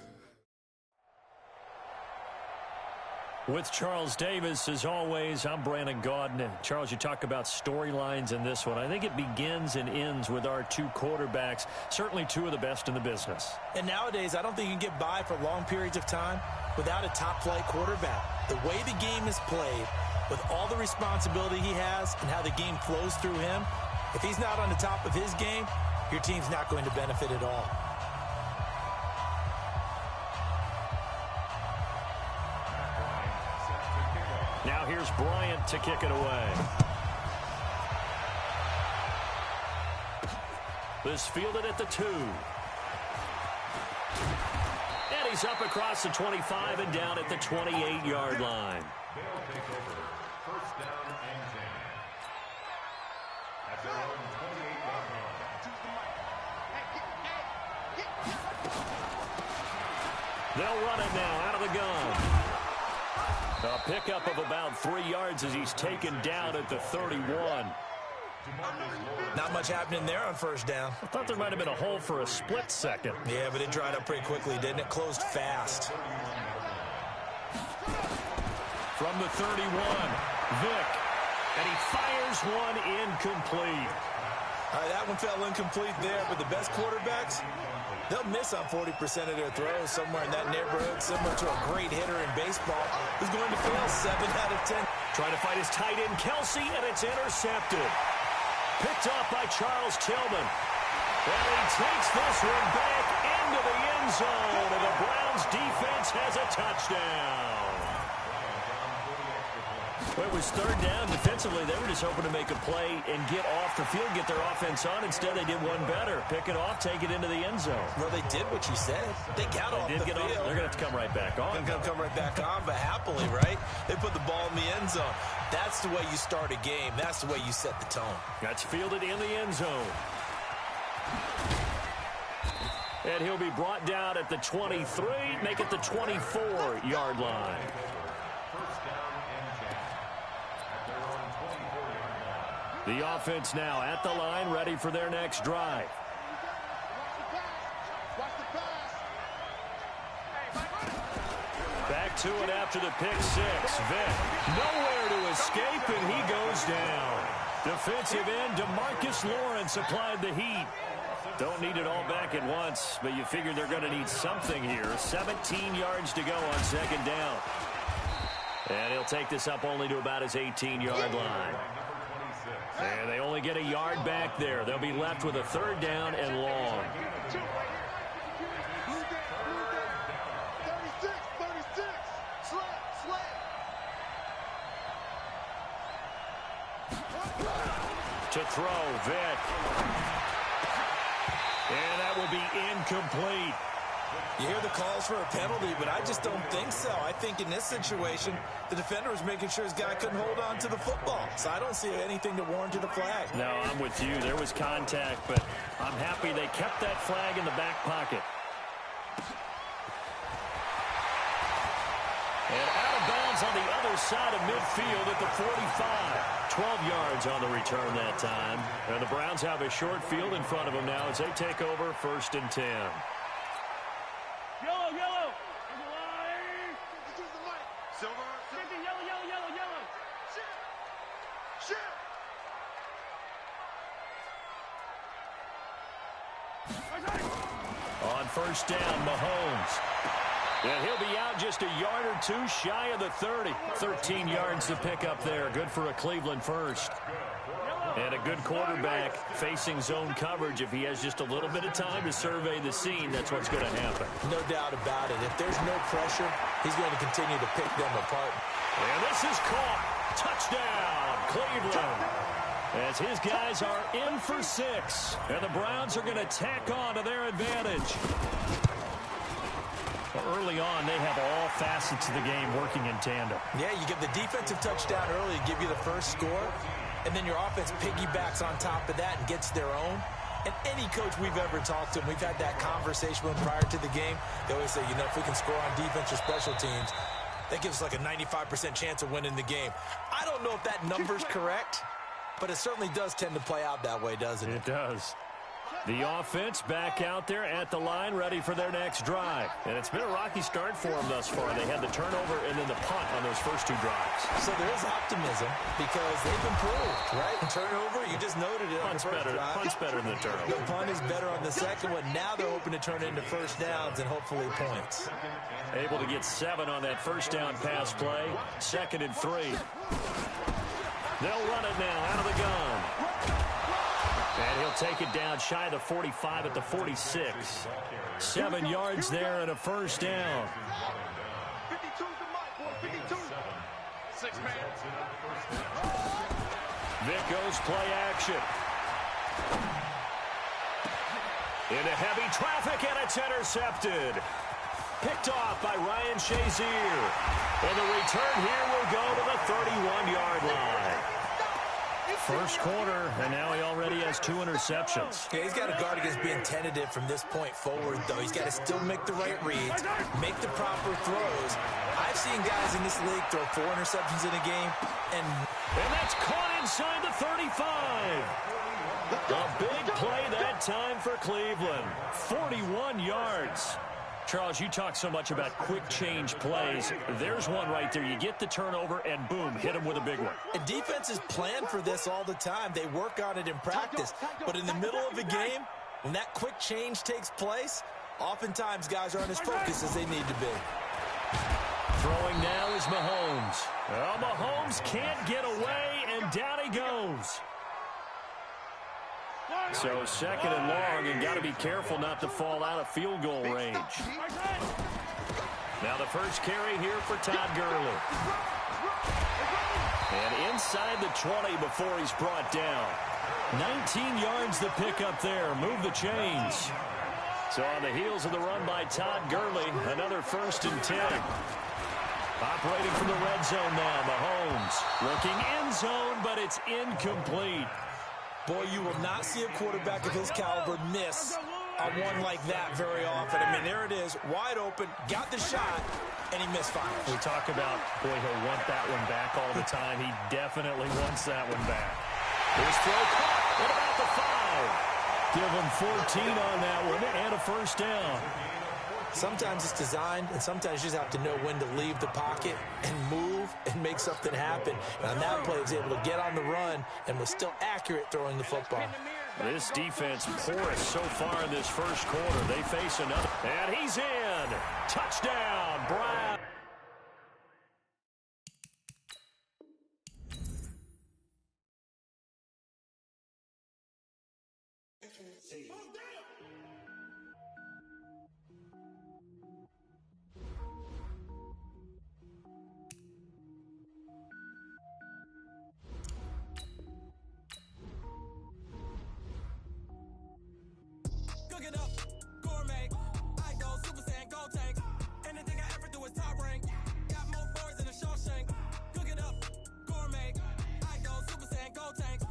S1: With Charles Davis, as always, I'm Brandon Gaudin. Charles, you talk about storylines in this one. I think it begins and ends with our two quarterbacks, certainly two of the best in the business.
S2: And nowadays, I don't think you can get by for long periods of time without a top-flight quarterback. The way the game is played, with all the responsibility he has and how the game flows through him, if he's not on the top of his game, your team's not going to benefit at all.
S1: Now here's Bryant to kick it away. This fielded at the 2. And he's up across the 25 and down at the 28-yard line.
S13: They'll take over. First down and 10. At their own 28-yard line.
S1: They'll run it now out of the gun. A pickup of about 3 yards as he's taken down at the 31.
S2: Not much happening there on first down.
S1: I thought there might have been a hole for a split second.
S2: Yeah, but it dried up pretty quickly, didn't it? Closed fast.
S1: From the 31, Vick. And he fires one incomplete.
S2: All right, that one fell incomplete there, but the best quarterbacks, they'll miss on 40% of their throws somewhere in that neighborhood, similar to a great hitter in baseball who's going to fail 7 out of 10.
S1: Trying to fight his tight end, Kelsey, and it's intercepted. Picked up by Charles Tillman. And he takes this one back into the end zone, and the Browns defense has a touchdown. Well, it was third down. Defensively, they were just hoping to make a play and get off the field, get their offense on. Instead, they did one better. Pick it off, take it into the end zone.
S2: Well, they did what you said. They got off the field.
S1: They're going to have to come right back on.
S2: They're going to come right back on, but happily, right? They put the ball in the end zone. That's the way you start a game. That's the way you set the tone.
S1: That's fielded in the end zone. And he'll be brought down at the 23, make it the 24-yard line. The offense now at the line, ready for their next drive. Back to it after the pick six. Vick, nowhere to escape, and he goes down. Defensive end DeMarcus Lawrence applied the heat. Don't need it all back at once, but you figure they're going to need something here. 17 yards to go on second down. And he'll take this up only to about his 18-yard line. And they only get a yard back there. They'll be left with a third down and long.
S3: 36. Slant.
S1: To throw, Vick. And that will be incomplete.
S2: You hear the calls for a penalty, but I just don't think so. I think in this situation, the defender was making sure his guy couldn't hold on to the football. So I don't see anything to warrant a flag.
S1: No, I'm with you. There was contact, but I'm happy they kept that flag in the back pocket. And out of bounds on the other side of midfield at the 45. 12 yards on the return that time. And the Browns have a short field in front of them now as they take over 1st and 10.
S3: Yellow.
S4: Silver.
S3: Yellow. Shit.
S1: On first down, Mahomes. And he'll be out just a yard or two shy of the 30. 13 yards to pick up there. Good for a Cleveland first. And a good quarterback facing zone coverage. If he has just a little bit of time to survey the scene, that's what's going to happen.
S2: No doubt about it. If there's no pressure, he's going to continue to pick them apart.
S1: And this is caught. Touchdown, Cleveland. As his guys are in for 6. And the Browns are going to tack on to their advantage. Well, early on, they have all facets of the game working in tandem.
S2: Yeah, you get the defensive touchdown early to give you the first score, and then your offense piggybacks on top of that and gets their own. And any coach we've ever talked to, and we've had that conversation with prior to the game, they always say, if we can score on defense or special teams, that gives us like a 95% chance of winning the game. I don't know if that number's correct, but it certainly does tend to play out that way, doesn't it?
S1: It does. The offense back out there at the line, ready for their next drive. And it's been a rocky start for them thus far. They had the turnover and then the punt on those first 2 drives.
S2: So there is optimism because they've improved, right? Turnover, you just noted it.
S1: Punt's better than the turnover.
S2: The punt is better on the second one. Now they're hoping to turn it into first downs and hopefully points.
S1: Able to get 7 on that first down pass play. 2nd and 3. They'll run it now out of the gun. And he'll take it down shy of the 45 at the 46. 7 yards there and a first down.
S3: 52's the mic, 52. 6 man.
S1: Vick goes play action. Into heavy traffic, and it's intercepted. Picked off by Ryan Shazier. And the return here will go to the 31-yard line. First quarter, and now he already has 2 interceptions.
S2: Yeah, he's got to guard against being tentative from this point forward, though. He's got to still make the right reads, make the proper throws. I've seen guys in this league throw 4 interceptions in a game, and
S1: that's caught inside the 35. A big play that time for Cleveland. 41 yards. Charles, you talk so much about quick change plays. There's one right there. You get the turnover, and boom, hit him with a big one.
S2: And defenses plan for this all the time. They work on it in practice. But in the middle of a game, when that quick change takes place, oftentimes guys aren't as focused as they need to be.
S1: Throwing now is Mahomes. Well, Mahomes can't get away, and down he goes. So second and long, and got to be careful not to fall out of field goal range. Now the first carry here for Todd Gurley. And inside the 20 before he's brought down. 19 yards the pickup there. Move the chains. So on the heels of the run by Todd Gurley, another 1st and 10. Operating from the red zone now, Mahomes. Looking end zone, but it's incomplete.
S2: Boy, you will not see a quarterback of his caliber miss on one like that very often. I mean, there it is, wide open, got the shot, and he misfires.
S1: We talk about, boy, he'll want that one back all the time. He definitely wants that one back. His throw caught. What about the 5? Give him 14 on that one and a 1st down.
S2: Sometimes it's designed, and sometimes you just have to know when to leave the pocket and move and make something happen. And on that play, he was able to get on the run and was still accurate throwing the football.
S1: This defense porous so far in this first quarter. They face another. And he's in. Touchdown, Brown.
S12: Cook it up, gourmet. I go Super Saiyan, go tank. Anything I ever do is top rank. Got more boys than a Shawshank. Cook it up, gourmet. I go Super Saiyan, go tank.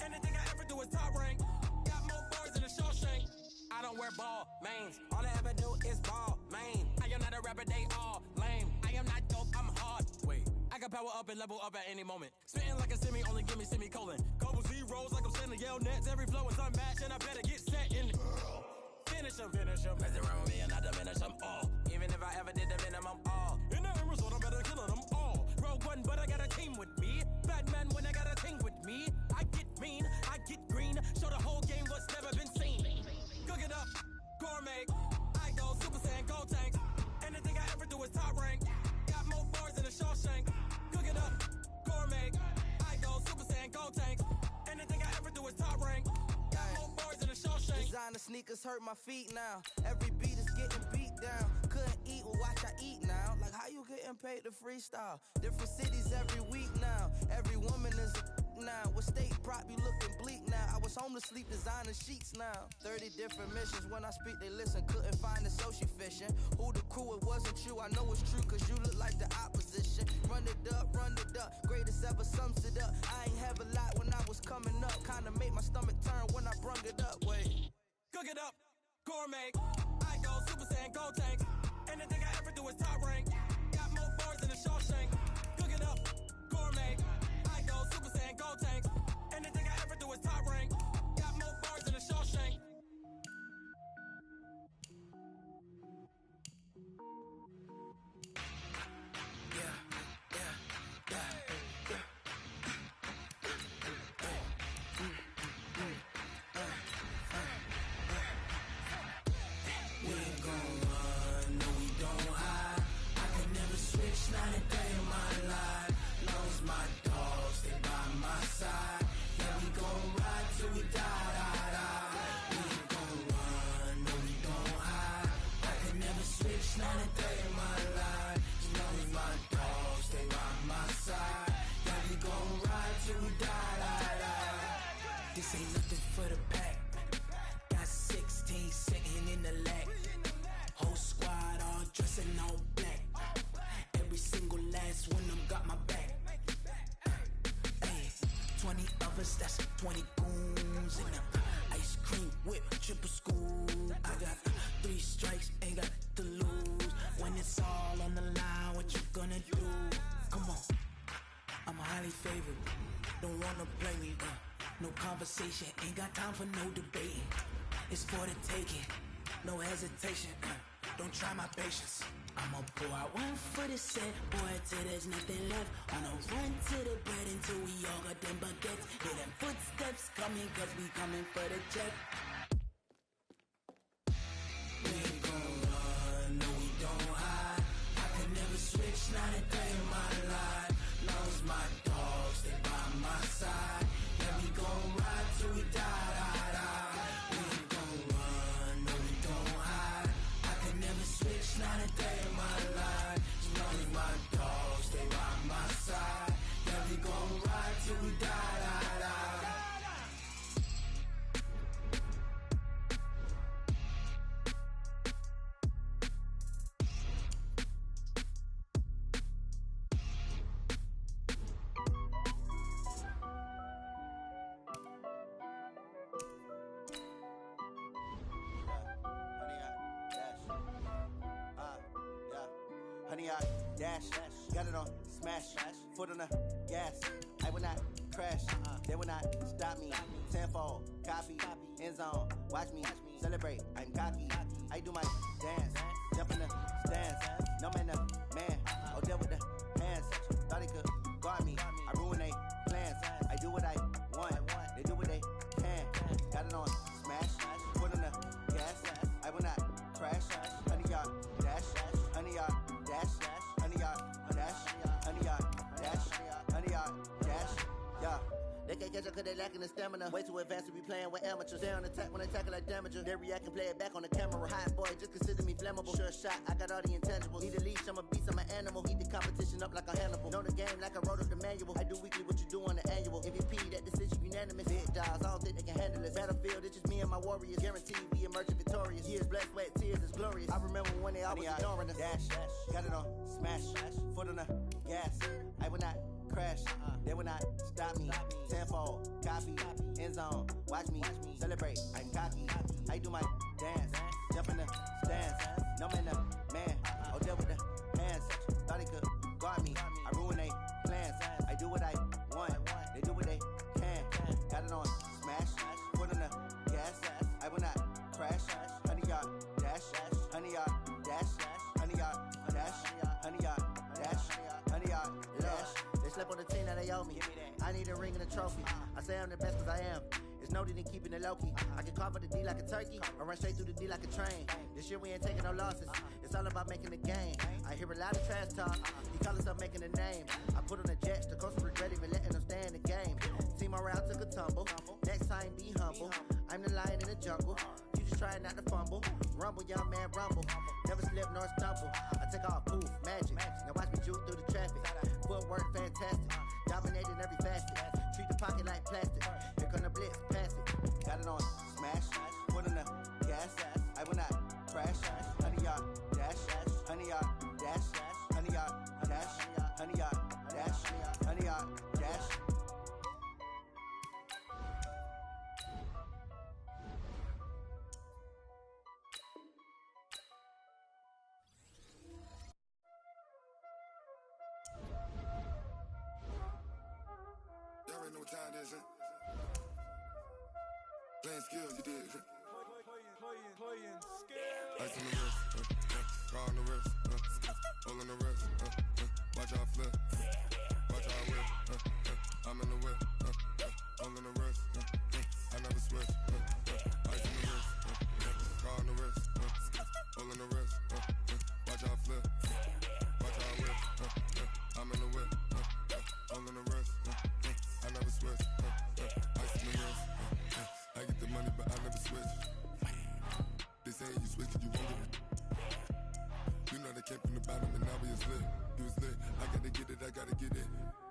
S12: Anything I ever do is top rank. Got more boys than a Shawshank. I don't wear ball mains. All I ever do is ball main. I am not a rapper, they all lame. I am not dope, I'm hard. Wait, I can power up and level up at any moment. Spitting like a semi, only give me semicolon. Couple zeros like I'm sending yell nets. Every flow is unmatched, and I better get set in. Finish him. Mess around with me and I diminish them all. Even if I ever did the minimum all. In the result, I'm better killing them all. Rogue One, but I got a team with me. Batman when I got a team with me. I get mean, I get green. Show the whole game what's never been seen. Cook it up, gourmet. I go Super Saiyan, go tank. Anything I ever do is top rank. Got more boys than a Shawshank. Cook it up, gourmet. I go Super Saiyan, go tank. Anything I ever do is top rank. Got more boys than a Shawshank.
S6: Designer sneakers hurt my feet now. Every beat is getting beat down. Couldn't eat, well watch I eat now. Like how you getting paid to freestyle? Different cities every week now. Every woman is a now. With state prop you looking bleak now. I was home to sleep designer sheets now. 30 different missions. When I speak they listen. Couldn't find it so she fishing. Who the crew, it wasn't you. I know it's true cause you look like the opposition. Run it up. Greatest ever sums it up. I ain't have a lot when I was coming up. Kinda made my stomach turn when I brung it up. Wait.
S12: Cook it up, gourmet. I go Super Saiyan, go tank. Anything I ever do is top rank. Got more boys than a Shawshank. Cook it up, gourmet. I go Super Saiyan, go tank. Anything I ever do is top rank. Got more boys than a Shawshank.
S14: This ain't nothing for the pack. Got 16 sitting in the lag. Whole squad all dressing all black. Every single last one of them got my back. Ay, 20 of us, that's 20 goons in them. Ice cream whip, triple scoop. I got 3 strikes, ain't got to lose. When it's all on the line, what you gonna do? Come on, I'm highly favored. Don't wanna play me, no conversation, ain't got time for no debating. It's for the taking, no hesitation. Don't try my patience. I'ma pour out one for the set, boy, till there's nothing left. On a run to the bread until we all got them baguettes. Hear them footsteps coming, cause we coming for the check. We ain't gon' run, no we don't hide. I could never switch, not a day in my life. Long as my dogs, they by my side. Yeah, we gon' ride till we die, die, die. We ain't gon' run, no we don't hide. I could never switch, not a day in my life. As long as my dogs, they by my side. Yeah, we gon' ride till we die, die, die.
S7: Honey, I dash, got it on smash, foot on the gas. I will not crash, they will not stop me. Tenfold, copy, end zone, watch me celebrate. I'm cocky, I do my dance, jump in the stands. No man, the man, oh deal with the hands. Thought he could guard me, I ruin they plans. I do what I want, they do what they can. Got it on smash, foot on the gas. I will not crash, honey, y'all dash, honey, y'all dash, honey, y'all dash, honey, y'all dash, honey, y'all dash, yeah. They can't catch up cause they lacking the stamina. Way too advanced to be playing with amateurs. They on attack when they tackle like damager. They react and play it back on the camera. Hot boy, just consider me flammable. Sure shot, I got all the intangibles. Need a leash, I'm a beast, I'm an animal. Heat the competition up like a Hannibal. Know the game like I wrote up the manual. I do weekly what you do on the annual. MVP, that decision unanimous. Big dogs, I don't think they can handle it. Battlefield, it's just me and my warriors. Guaranteed we emerging victorious. Years, blood, sweat, tears, it's glorious. I remember when they always ignoring us. Dash, got it on smash, foot on the gas. I will not crash, they will not stop me. Tenfold, copy, end zone, watch me celebrate. I'm cocky, I do my dance, jump in the stands. No man, the man, oh deal with the hands. Thought he could guard me, I ruin they plans. I do what I want, they do what they can. Got it on smash, foot on the gas. I will not crash, honey, y'all dash, honey, y'all dash, honey, y'all dash, honey, y'all dash, honey, y'all dash. They slept on the team that they owe me. I need a ring and a trophy. I say I'm the best cause I am. It's no need in keeping it low-key. I can carve up the D like a turkey or run straight through the D like a train. This year we ain't taking no losses. It's all about making the game. I hear a lot of trash talk. You call us up making a name. I put on the jets. The coach regret even letting them stay in the game. Team around took a tumble. Next time be humble. I'm the lion in the jungle. You just trying not to fumble. Rumble, young man, rumble. Never slip nor stumble. I take off, poof, magic. Now watch me juke through the traffic. Footwork fantastic. Dominating every facet. Treat the pocket like plastic. Here come the blitz, pass it. Got it on smash, foot on the gas. I will not crash. Honey, y'all dash, honey, y'all dash, honey, y'all dash, honey, y'all dash, honey, y'all dash.
S4: Y'all already know what time it is, huh? Playing skills, you did.
S12: Playing skills.
S4: Ice on the wrist, car on the wrist, hole on the wrist, watch out flip, watch out whip, I'm in the whip, hole in the wrist, I never switch, ice on the wrist, car on the wrist, hole in the wrist, watch out flip, watch out whip, I'm in the whip, hole in the wrist, I never switch, ice on the wrist, I get the money but I never switch. They saying you switch 'cause you won't get it. You know they came from the bottom and now we is lit. You was lit, I gotta get it, I gotta get it.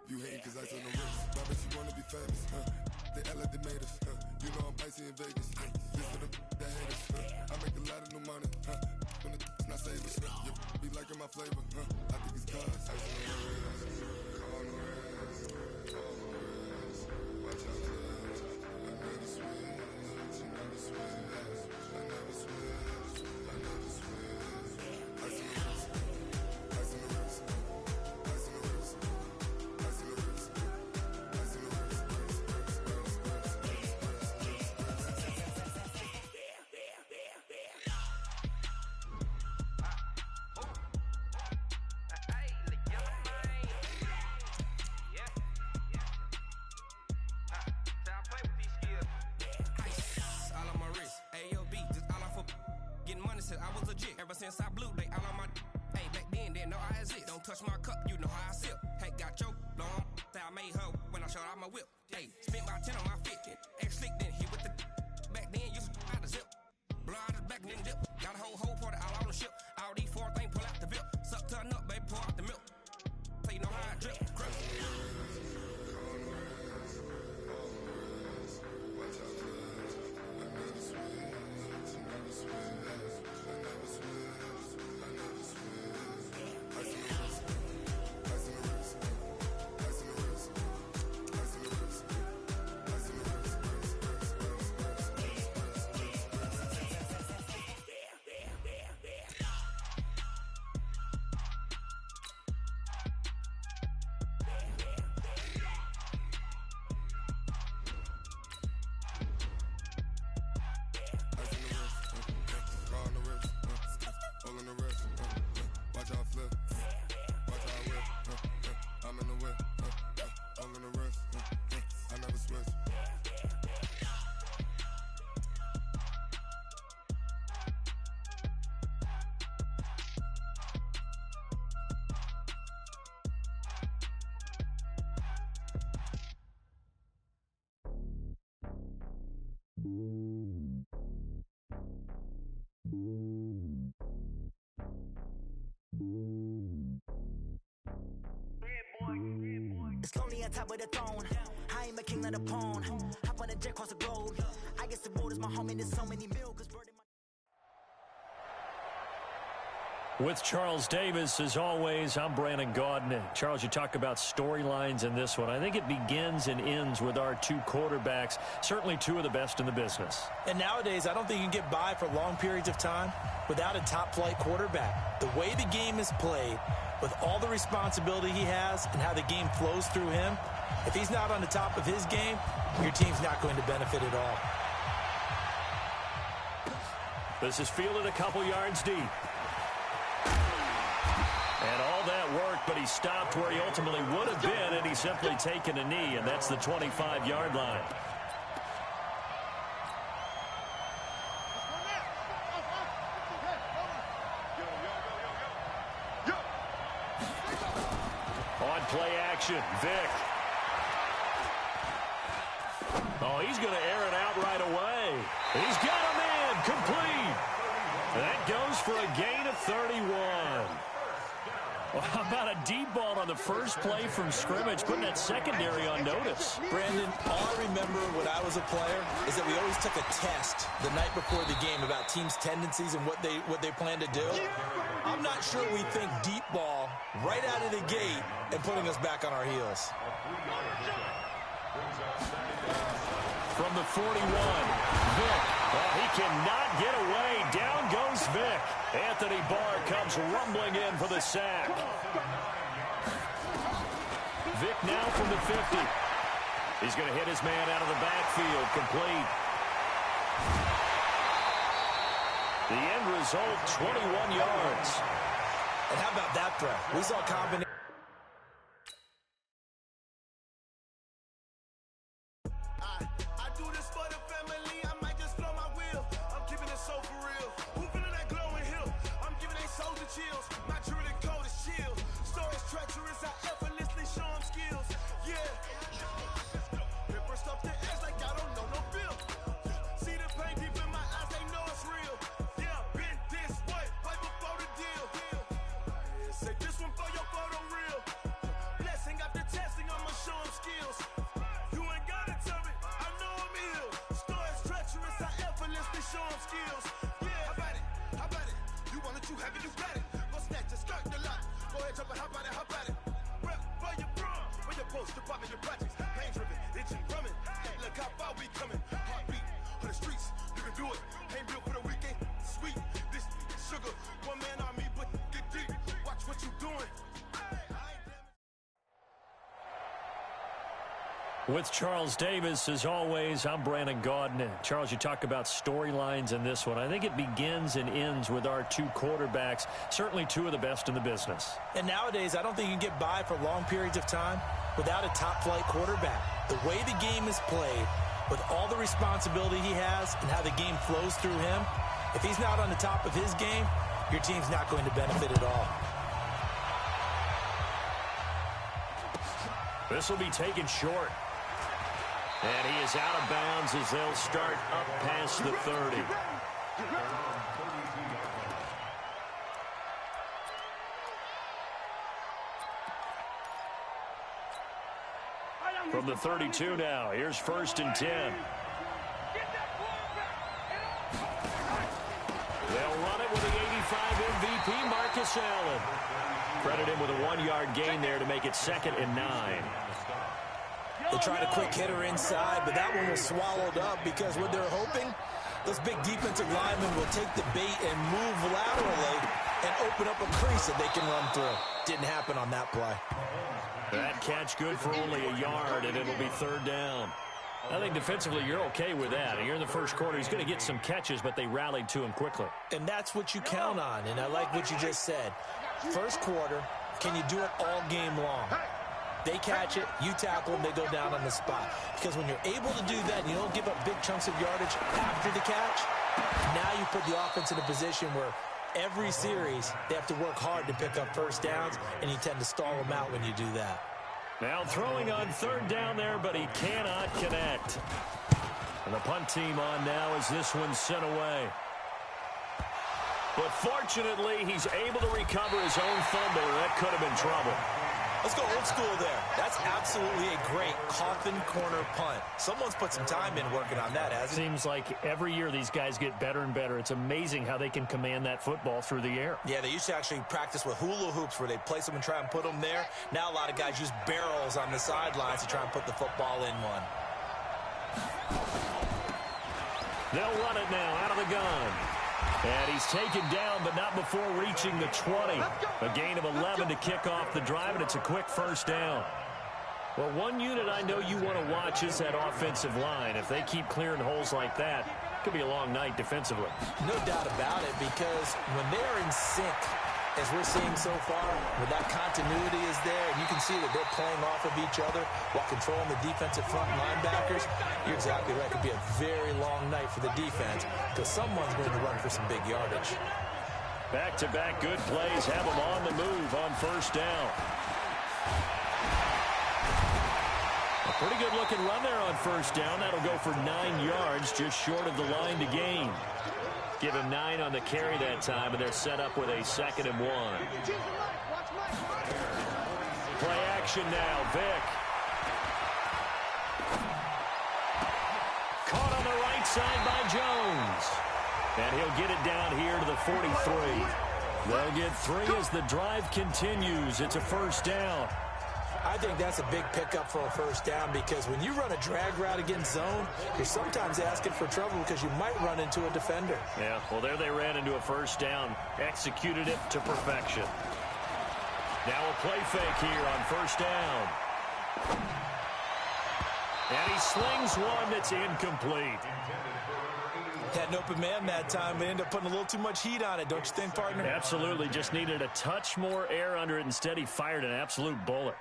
S4: You hating 'cause ice on the wrist. My bitch, you wanna be famous, They act like they made us, You know I'm icy in Vegas, This for the that hate us, I make a lot of new money, When it's not savers, You be liking my flavor, I think it's cause ice on the wrist, car on the wrist, car on the wrist, watch
S12: Southside Blue, they all on my. Hey, back then, didn't know I exist. Don't touch my cup, you know how I sip. Hey, got your long. I made her when I showed out my whip. Hey, spent about 10 on my fit. Ex-slick, then hit with the. Back then, used to out the zip. Blow out his back, then dip. Got a whole party all on the ship. All these four things pull out the VIP. Suck, turn up, baby, pour out the milk. So you know how I drip. Crust.
S14: It's lonely on top of the throne. I ain't a king of the pawn. Hop on a jet across the globe. I guess the road is my home and there's so many milkers burning my.
S1: With Charles Davis, as always, I'm Brandon Gaudin. Charles, you talk about storylines in this one. I think it begins and ends with our two quarterbacks, certainly two of the best in the business.
S2: And nowadays, I don't think you can get by for long periods of time without a top-flight quarterback. The way the game is played, with all the responsibility he has and how the game flows through him, if he's not on the top of his game, your team's not going to benefit at all.
S1: This is fielded a couple yards deep. And all that worked, but he stopped where he ultimately would have been, and he's simply taken a knee, and that's the 25-yard line. On play action, Vic. Oh, he's going to air it out right away. He's got a man, complete. That goes for a gain of 31. Well, how about a deep ball on the first play from scrimmage, putting that secondary on notice?
S2: Brandon, all I remember when I was a player is that we always took a test the night before the game about teams' tendencies and what they plan to do. I'm not sure we think deep ball right out of the gate and putting us back on our heels.
S1: From the 41, Vic. Well, he cannot get away. Down goes Vic. Anthony Barr comes rumbling in for the sack. Vic now from the 50. He's going to hit his man out of the backfield. Complete. The end result, 21 yards.
S2: And how about that throw? We saw a combination.
S9: I do this for the family. I might just blow my wheel. I'm keeping it so for real. Who feeling that glowing hill? I'm giving they soldier chills. My truly cold is chill. Stories treacherous. I effortlessly show them skills. Yeah. Paper stuff the edge like I don't know no bill. See the pain deep in my eyes. They know it's real. Yeah, been this way. Right before the deal. Say this one for your photo reel. Blessing after testing. I'ma show them skills. You ain't gotta tell me. I know I'm ill. Stories treacherous. I effortlessly show them skills. Yeah. How about it? How about it? You want it, you have it, you got it. Go snatch it, skirt the lot. Go ahead, jump it, how about it, how about it? Rep for your brum. For your post, your poppin', your projects. Pain driven, itching, drumming. Look how far we coming. Heartbeat for the streets. You can do it. Ain't built for the weekend. Sweet. This sugar. One man army, but get deep. Watch what you doing.
S1: With Charles Davis, as always, I'm Brandon Gaudin. Charles, you talk about storylines in this one. I think it begins and ends with our two quarterbacks, certainly two of the best in the business.
S2: And nowadays, I don't think you can get by for long periods of time without a top-flight quarterback. The way the game is played, with all the responsibility he has and how the game flows through him, if he's not on the top of his game, your team's not going to benefit at all.
S1: This will be taken short. And he is out of bounds as they'll start up past the 30. From the 32 now, here's 1st and 10. They'll run it with the 85 MVP, Marcus Allen. Credit him with a 1-yard gain there to make it 2nd and 9.
S2: They tried a quick hitter inside, but that one was swallowed up because what they're hoping, those big defensive linemen will take the bait and move laterally and open up a crease that they can run through. Didn't happen on that play.
S1: That catch good for only a yard, and it'll be 3rd down. I think defensively you're okay with that. You're in the first quarter. He's going to get some catches, but they rallied to him quickly.
S2: And that's what you count on, and I like what you just said. First quarter, can you do it all game long? They catch it, you tackle them, they go down on the spot. Because when you're able to do that and you don't give up big chunks of yardage after the catch, now you put the offense in a position where every series they have to work hard to pick up first downs, and you tend to stall them out when you do that.
S1: Now throwing on 3rd down there, but he cannot connect. And the punt team on now as this one's sent away. But fortunately, he's able to recover his own fumble, or that could have been trouble.
S2: Let's go old school there. That's absolutely a great coffin corner punt. Someone's put some time in working on that, hasn't it?
S1: Seems like every year these guys get better and better. It's amazing how they can command that football through the air.
S2: Yeah, they used to actually practice with hula hoops where they'd place them and try and put them there. Now a lot of guys use barrels on the sidelines to try and put the football in one.
S1: They'll run it now out of the gun. And he's taken down, but not before reaching the 20. A gain of 11 to kick off the drive, and it's a quick 1st down. Well, one unit I know you want to watch is that offensive line. If they keep clearing holes like that, it could be a long night defensively.
S2: No doubt about it, because when they're in sync, as we're seeing so far, when that continuity is there, and you can see that they're playing off of each other while controlling the defensive front linebackers, you're exactly right. It could be a very long night for the defense because someone's going to run for some big yardage.
S1: Back-to-back good plays have them on the move on 1st down. A pretty good-looking run there on 1st down. That'll go for 9 yards, just short of the line to gain. Give him 9 on the carry that time, and they're set up with a 2nd and 1. Play action now, Vick. Caught on the right side by Jones. And he'll get it down here to the 43. They'll get 3 as the drive continues. It's a 1st down.
S2: I think that's a big pickup for a 1st down because when you run a drag route against zone, you're sometimes asking for trouble because you might run into a defender.
S1: Yeah, well, there they ran into a 1st down. Executed it to perfection. Now a play fake here on 1st down. And he slings one that's incomplete.
S2: Had an open man that time, but ended up putting a little too much heat on it, don't you think, partner?
S1: Absolutely. Just needed a touch more air under it. Instead, he fired an absolute bullet.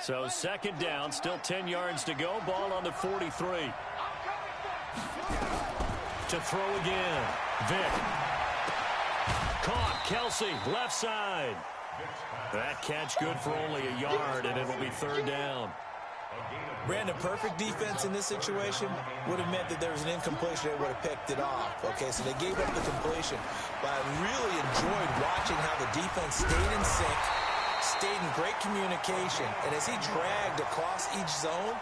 S1: So 2nd down, still 10 yards to go. Ball on the 43. To throw again. Vick. Caught. Kelsey, left side. That catch good for only a yard, and it'll be 3rd down.
S2: Brandon, perfect defense in this situation would have meant that there was an incompletion. They would have picked it off. Okay, so they gave up the completion. But I really enjoyed watching how the defense stayed in sync, stayed in great communication. And as he dragged across each zone,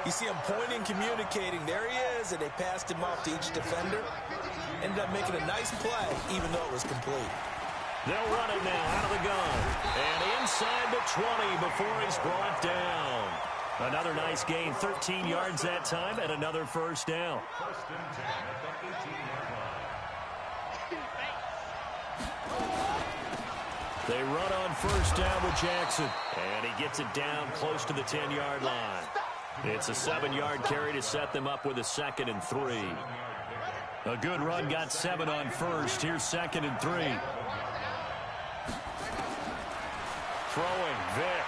S2: you see him pointing, communicating. There he is, and they passed him off to each defender. Ended up making a nice play, even though it was complete.
S1: They'll run it now out of the gun. And inside the 20 before he's brought down. Another nice gain, 13 yards that time, and another 1st down.
S13: 1st and 10 at the 18-yard line.
S1: They run on 1st down with Jackson. And he gets it down close to the 10-yard line. It's a 7-yard carry to set them up with a 2nd and 3. A good run got 7 on 1st. Here's 2nd and 3. Throwing, Vick.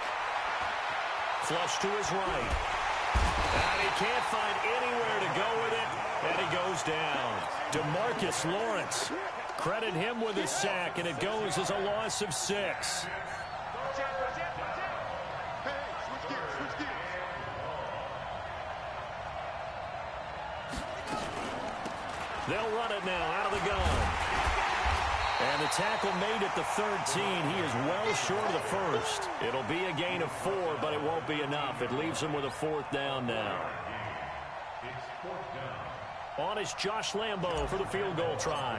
S1: Flush to his right. And he can't find anywhere to go with it. And he goes down. DeMarcus Lawrence Credit him with a sack, and it goes as a loss of 6. They'll run it now out of the gun. And the tackle made at the 13. He is well short of the first. It'll be a gain of 4, but it won't be enough. It leaves him with a 4th down now. On is Josh Lambo for the field goal try.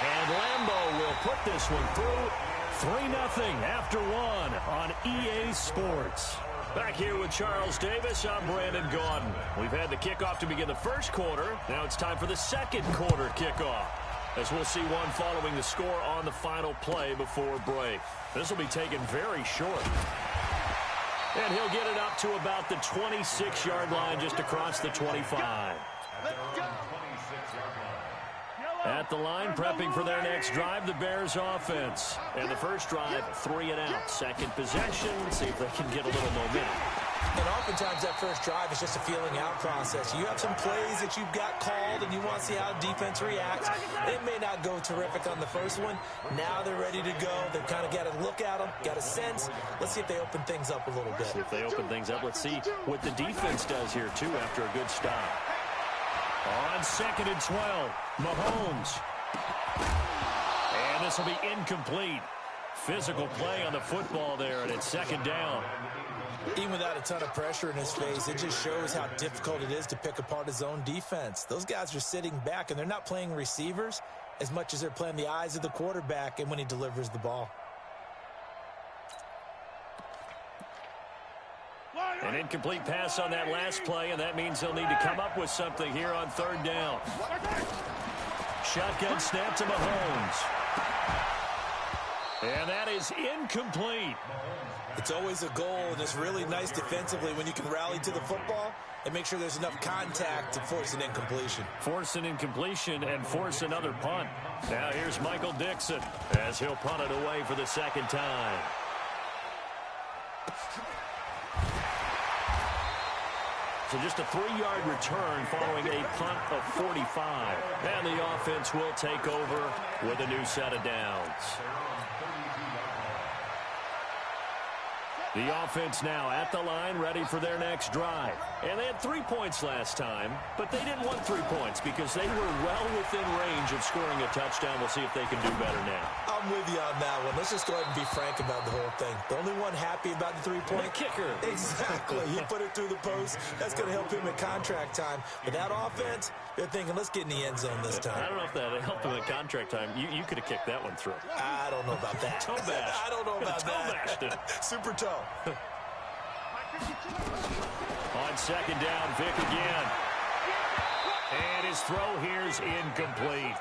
S1: And Lambo will put this one through. 3-0 after 1 on EA Sports. Back here with Charles Davis, I'm Brandon Gaudin. We've had the kickoff to begin the first quarter. Now it's time for the second quarter kickoff, as we'll see one following the score on the final play before break. This will be taken very short. And he'll get it up to about the 26-yard line, just across the 25. At the line, prepping for their next drive, the Bears offense. And the first drive, 3 and out. Second possession, see if they can get a little momentum.
S2: And oftentimes that first drive is just a feeling out process. You have some plays that you've got called and you want to see how defense reacts. It may not go terrific on the first one. Now they're ready to go. They've kind of got to look at them, got a sense. Let's see if they open things up a little bit.
S1: See if they open things up. Let's see what the defense does here, too, after a good stop. On 2nd and 12, Mahomes. And this will be incomplete. Physical play on the football there, and it's 2nd down.
S2: Even without a ton of pressure in his face, it just shows how difficult it is to pick apart his own defense. Those guys are sitting back, and they're not playing receivers as much as they're playing the eyes of the quarterback and when he delivers the ball.
S1: An incomplete pass on that last play, and that means they'll need to come up with something here on 3rd down. Shotgun snap to Mahomes. And that is incomplete.
S2: It's always a goal, and it's really nice defensively when you can rally to the football and make sure there's enough contact to force an incompletion.
S1: Force an incompletion and force another punt. Now here's Michael Dixon as he'll punt it away for the 2nd time. So just a 3-yard return following a punt of 45. And the offense will take over with a new set of downs. The offense now at the line, ready for their next drive. And they had 3 points last time, but they didn't want 3 points because they were well within range of scoring a touchdown. We'll see if they can do better now.
S2: I'm with you on that one. Let's just go ahead and be frank about the whole thing. The only one happy about the 3-point
S1: kicker.
S2: Exactly. He put it through the post. That's going to help him at contract time. But that offense, they're thinking, let's get in the end zone this time.
S1: I don't know if that helped him at contract time. You could have kicked that one through.
S2: I don't know about that.
S1: Toe bash.
S2: I don't know about that.
S1: Bashed it.
S2: Super toe.
S1: On 2nd down, Vic again. And his throw here's incomplete.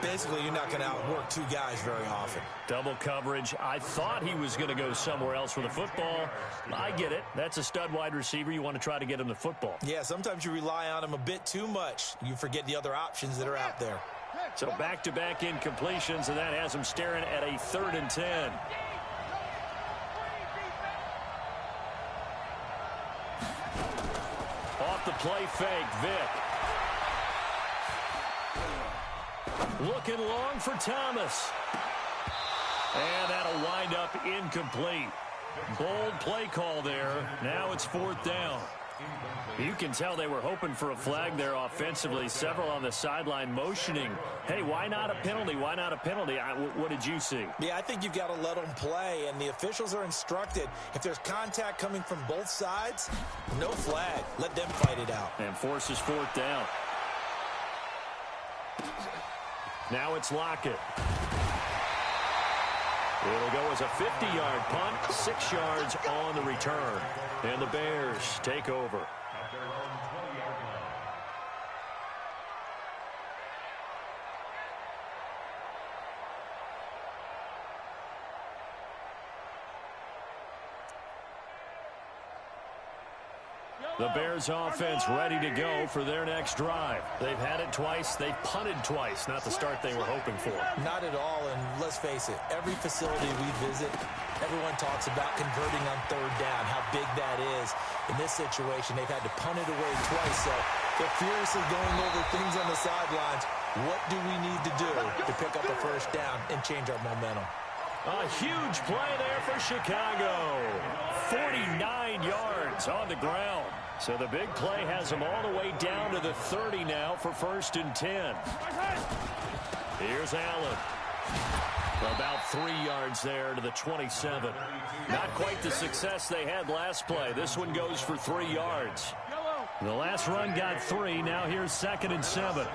S2: Basically, you're not going to outwork 2 guys very often.
S1: Double coverage. I thought he was going to go somewhere else for the football. I get it. That's a stud wide receiver. You want to try to get him the football.
S2: Yeah, sometimes you rely on him a bit too much. You forget the other options that are out there.
S1: So back-to-back incompletions, and that has him staring at a 3rd and 10. Off the play fake, Vic. Looking long for Thomas. And that'll wind up incomplete. Bold play call there. Now it's 4th down. You can tell they were hoping for a flag there offensively. Several on the sideline motioning. Hey, why not a penalty? Why not a penalty? What did you see?
S2: Yeah, I think you've got to let them play, and the officials are instructed. If there's contact coming from both sides, no flag. Let them fight it out.
S1: And forces 4th down. Now it's Lockett. It'll go as a 50-yard punt, 6 yards on the return. And the Bears take over. The Bears offense ready to go for their next drive. They've had it twice. They've punted twice. Not the start they were hoping for.
S2: Not at all, and let's face it, every facility we visit, everyone talks about converting on third down, how big that is. In this situation, they've had to punt it away twice, so they're furiously going over things on the sidelines. What do we need to do to pick up a first down and change our momentum?
S1: A huge play there for Chicago. 49 yards on the ground. So the big play has them all the way down to the 30 now for 1st and 10. Here's Allen. About 3 yards there to the 27. Not quite the success they had last play. This one goes for 3 yards. The last run got 3. Now here's 2nd and 7.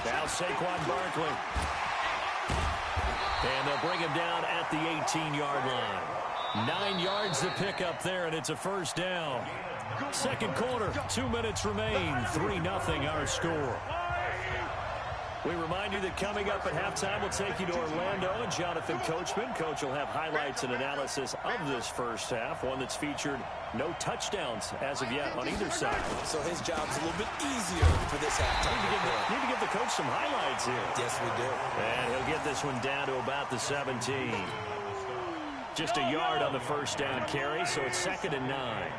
S1: Now Saquon Barkley. And they'll bring him down at the 18-yard line. 9 yards to pick up there, and it's a first down. Second quarter, 2 minutes remain. 3-0 our score. We remind you that coming up at halftime, we'll take you to Orlando and Jonathan Coachman. Coach will have highlights and analysis of this first half, one that's featured no touchdowns as of yet on either side.
S2: So his job's a little bit easier for this halftime.
S1: Need to give the coach some highlights here.
S2: Yes, we do.
S1: And he'll get this one down to about the 17. Just a yard on the first down carry, so it's 2nd and 9.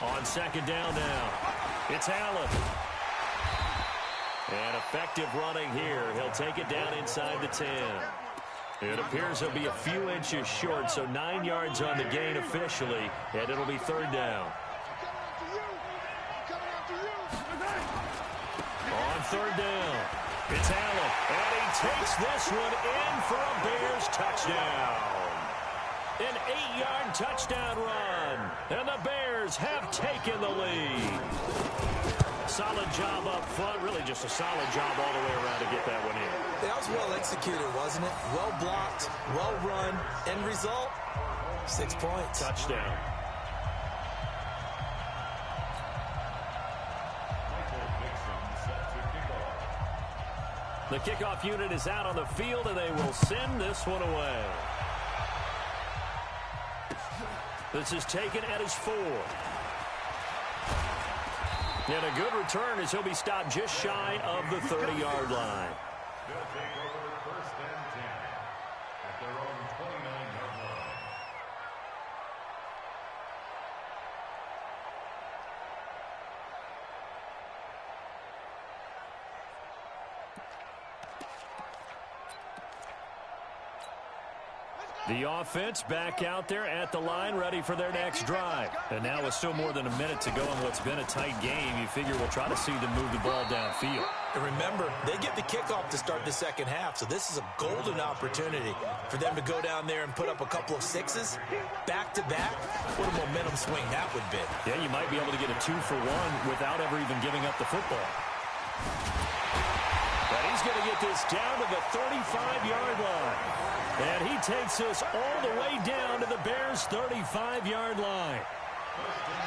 S1: On 2nd down now, it's Allen. And effective running here. He'll take it down inside the 10. It appears he'll be a few inches short, so 9 yards on the gain officially, and it'll be 3rd down. On 3rd down, it's Allen, and he takes this one in for a Bears touchdown. An 8-yard touchdown run, and the Bears have taken the lead. Solid job up front, really just a solid job all the way around to get that one in.
S2: That was well executed, wasn't it? Well blocked, well run, end result, 6 points.
S1: Touchdown. The kickoff unit is out on the field, and they will send this one away. This is taken at his 4. And a good return as he'll be stopped just shy of the 30-yard line.
S13: They'll take over 1st and 10 at their own 29-yard line.
S1: The offense back out there at the line, ready for their next drive. And now with still more than a minute to go in what's been a tight game, you figure we'll try to see them move the ball downfield.
S2: And remember, they get the kickoff to start the second half, so this is a golden opportunity for them to go down there and put up a couple of 6s back-to-back. What a momentum swing that would be.
S1: Yeah, you might be able to get a 2-for-1 without ever even giving up the football. But he's going to get this down to the 35-yard line. And he takes us all the way down to the Bears' 35-yard line.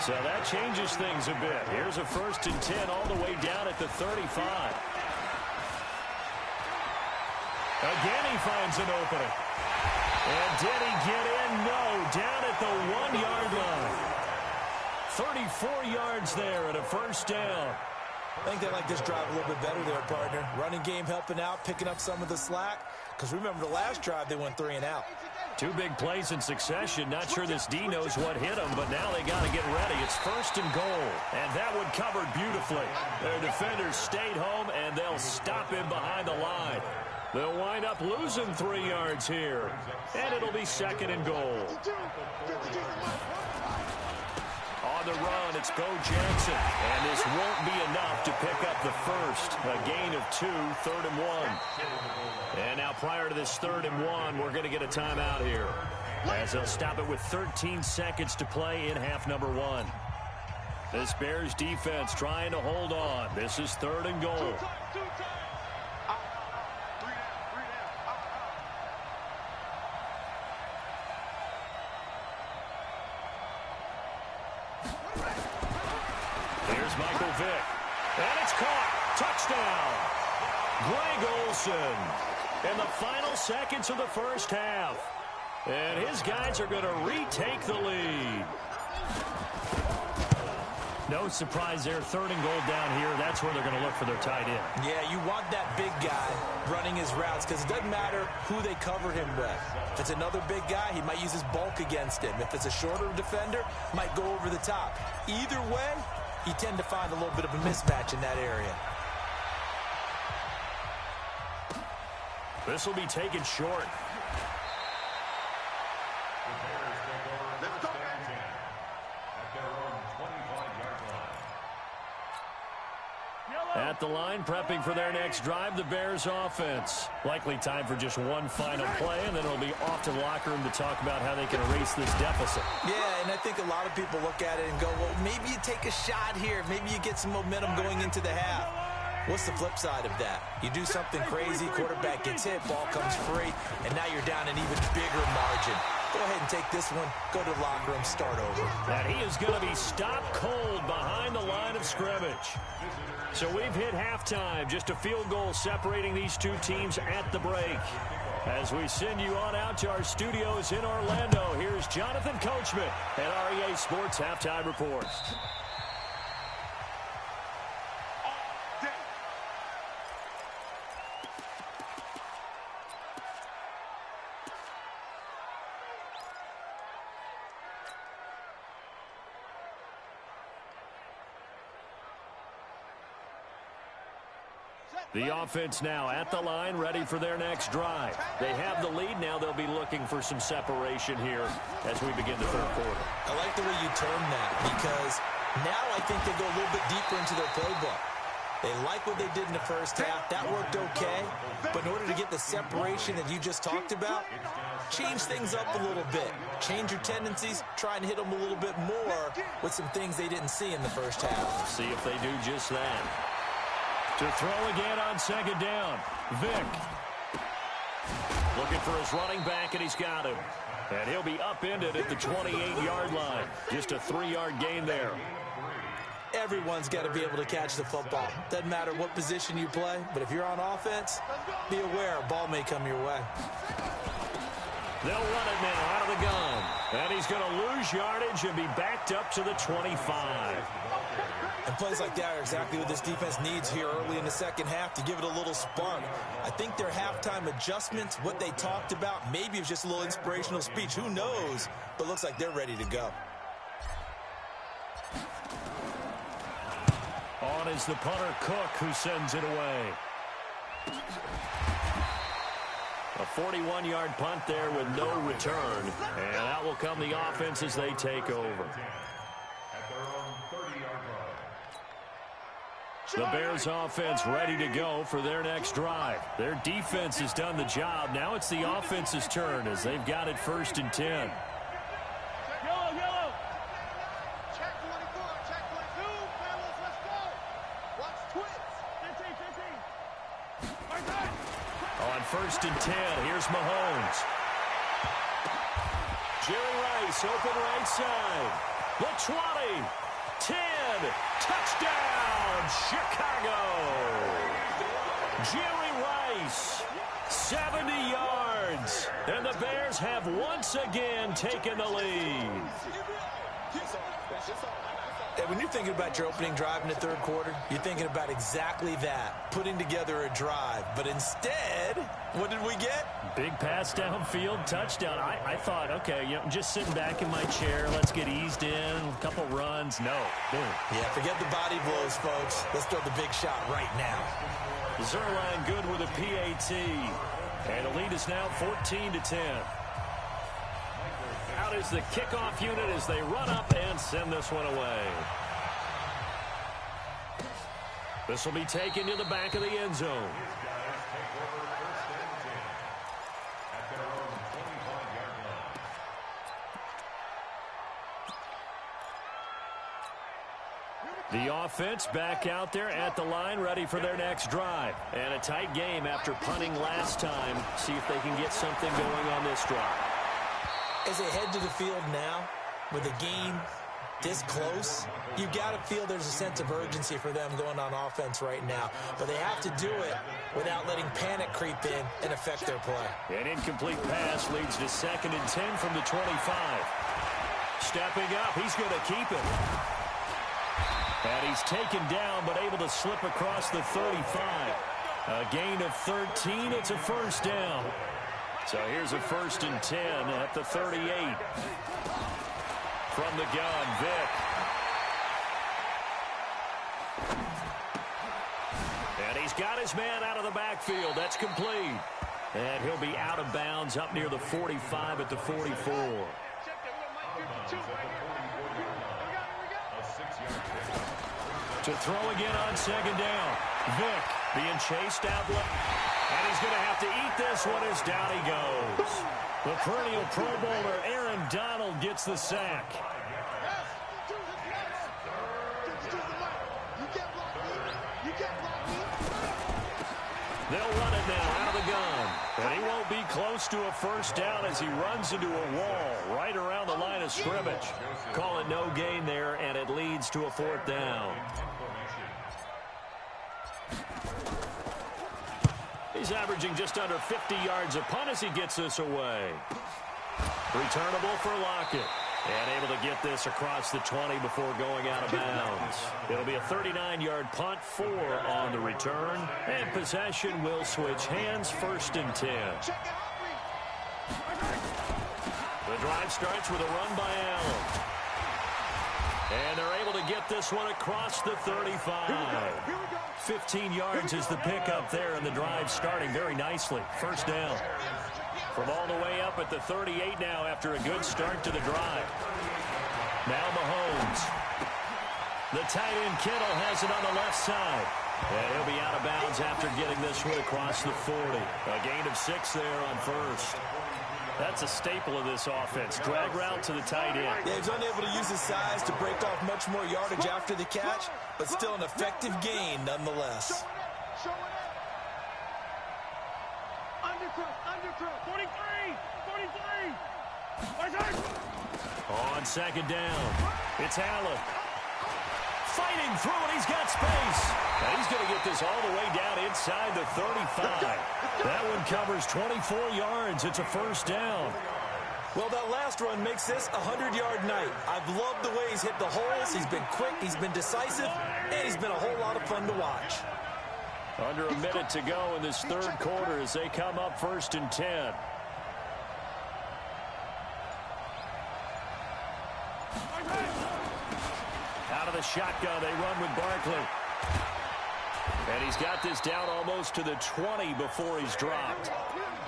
S1: So that changes things a bit. Here's a 1st and 10 all the way down at the 35. Again, he finds an opening. And did he get in? No, down at the 1-yard line. 34 yards there at a first down.
S2: I think they like this drive a little bit better there, partner. Running game helping out, picking up some of the slack. Because remember, the last drive, they went 3 and out.
S1: 2 big plays in succession. Not sure this D knows what hit him, but now they got to get ready. It's 1st and goal. And that one covered beautifully. Their defenders stayed home, and they'll stop him behind the line. They'll wind up losing 3 yards here. And it'll be 2nd and goal. On the run, it's Bo Jackson. And this won't be enough to pick up the first. A gain of 2, 3rd and 1. And now prior to this 3rd and 1, we're going to get a timeout here. As they'll stop it with 13 seconds to play in half number 1. This Bears defense trying to hold on. This is 3rd and goal. Michael Vick. And it's caught. Touchdown. Greg Olsen. In the final seconds of the first half. And his guys are going to retake the lead. No surprise there. 3rd and goal down here. That's where they're going to look for their tight end.
S2: Yeah, you want that big guy running his routes because it doesn't matter who they cover him with. If it's another big guy, he might use his bulk against him. If it's a shorter defender, might go over the top. Either way, you tend to find a little bit of a mismatch in that area.
S1: This will be taken short. At the line, prepping for their next drive, the Bears offense. Likely time for just one final play, and then it'll be off to the locker room to talk about how they can erase this deficit.
S2: Yeah, and I think a lot of people look at it and go, well, maybe you take a shot here. Maybe you get some momentum going into the half. What's the flip side of that? You do something crazy, quarterback gets hit, ball comes free, and now you're down an even bigger margin. Go ahead and take this one, go to the locker room, start over.
S1: And he is going to be stopped cold behind the line of scrimmage. So we've hit halftime, just a field goal separating these two teams at the break. As we send you on out to our studios in Orlando, here's Jonathan Coachman at REA Sports Halftime Report. The offense now at the line, ready for their next drive. They have the lead. Now they'll be looking for some separation here as we begin the 3rd quarter.
S2: I like the way you term that because now I think they go a little bit deeper into their playbook. They like what they did in the first half. That worked okay. But in order to get the separation that you just talked about, change things up a little bit. Change your tendencies. Try and hit them a little bit more with some things they didn't see in the first half.
S1: See if they do just that. To throw again on 2nd down. Vick. Looking for his running back, and he's got him. And he'll be upended at the 28-yard line. Just a 3-yard gain there.
S2: Everyone's got to be able to catch the football. Doesn't matter what position you play, but if you're on offense, be aware a ball may come your way.
S1: They'll run it now out of the gun. And he's going to lose yardage and be backed up to the 25.
S2: And plays like that are exactly what this defense needs here early in the second half to give it a little spark. I think their halftime adjustments, what they talked about, maybe it was just a little inspirational speech. Who knows? But looks like they're ready to go.
S1: On is the punter, Cook, who sends it away. A 41-yard punt there with no return. And out will come the offense as they take over. The Bears offense ready to go for their next drive. Their defense has done the job. Now it's the offense's turn as they've got it 1st and 10.
S3: Yellow. Check 24, check 22. Fellas, let's go. Watch twits. 15.
S1: On 1st and 10, here's Mahomes. Jerry Rice, open right side. The 20. 10, touchdown, Chicago. Jerry Rice, 70 yards. And the Bears have once again taken the lead.
S2: And when you're thinking about your opening drive in the 3rd quarter, you're thinking about exactly that, putting together a drive. But instead, what did we get?
S1: Big pass downfield, touchdown. I thought, okay, just sitting back in my chair, let's get eased in, a couple runs. No, boom.
S2: Yeah, forget the body blows, folks. Let's throw the big shot right now.
S1: Zerline good with a PAT. And the lead is now 14-10. Out is the kickoff unit as they run up and send this one away. This will be taken to the back of the end zone. The offense back out there at the line, ready for their next drive. And a tight game after punting last time. See if they can get something going on this drive.
S2: As they head to the field now, with a game this close, you got to feel there's a sense of urgency for them going on offense right now. But they have to do it without letting panic creep in and affect their play.
S1: An incomplete pass leads to 2nd and 10 from the 25. Stepping up, he's going to keep it. And he's taken down, but able to slip across the 35. A gain of 13. It's a first down. So here's a 1st and 10 at the 38. From the gun, Vick. And he's got his man out of the backfield. That's complete. And he'll be out of bounds up near the 45 at the 44. To throw again on 2nd down. Vick being chased out. And he's going to have to eat this one as down he goes. The perennial Pro Bowler Aaron Donald gets the sack. They'll run it now out of the gun. And he won't be close to a first down as he runs into a wall right around the line of scrimmage. Call it no gain there, and it leads to a 4th down. He's averaging just under 50 yards a punt as he gets this away. Returnable for Lockett. And able to get this across the 20 before going out of bounds. It'll be a 39-yard punt, 4 on the return. And possession will switch hands, 1st and 10. The drive starts with a run by Allen. And they're able to get this one across the 35. 15 yards is the pickup there, and the drive starting very nicely. First down. From all the way up at the 38 now after a good start to the drive. Now Mahomes. The tight end Kittle has it on the left side. And he'll be out of bounds after getting this one across the 40. A gain of 6 there on first. That's a staple of this offense. Drag route to the tight end.
S2: Yeah, he's unable to use his size to break off much more yardage after the catch, but still an effective gain nonetheless.
S1: On 2nd down, it's Allen. Fighting through it, he's got space. And he's going to get this all the way down inside the 35. That one covers 24 yards. It's a first down.
S2: Well, that last run makes this a 100-yard night. I've loved the way he's hit the holes. He's been quick, he's been decisive, and he's been a whole lot of fun to watch.
S1: Under a minute to go in this 3rd quarter as they come up 1st and 10. Out of the shotgun, they run with Barkley. And he's got this down almost to the 20 before he's dropped.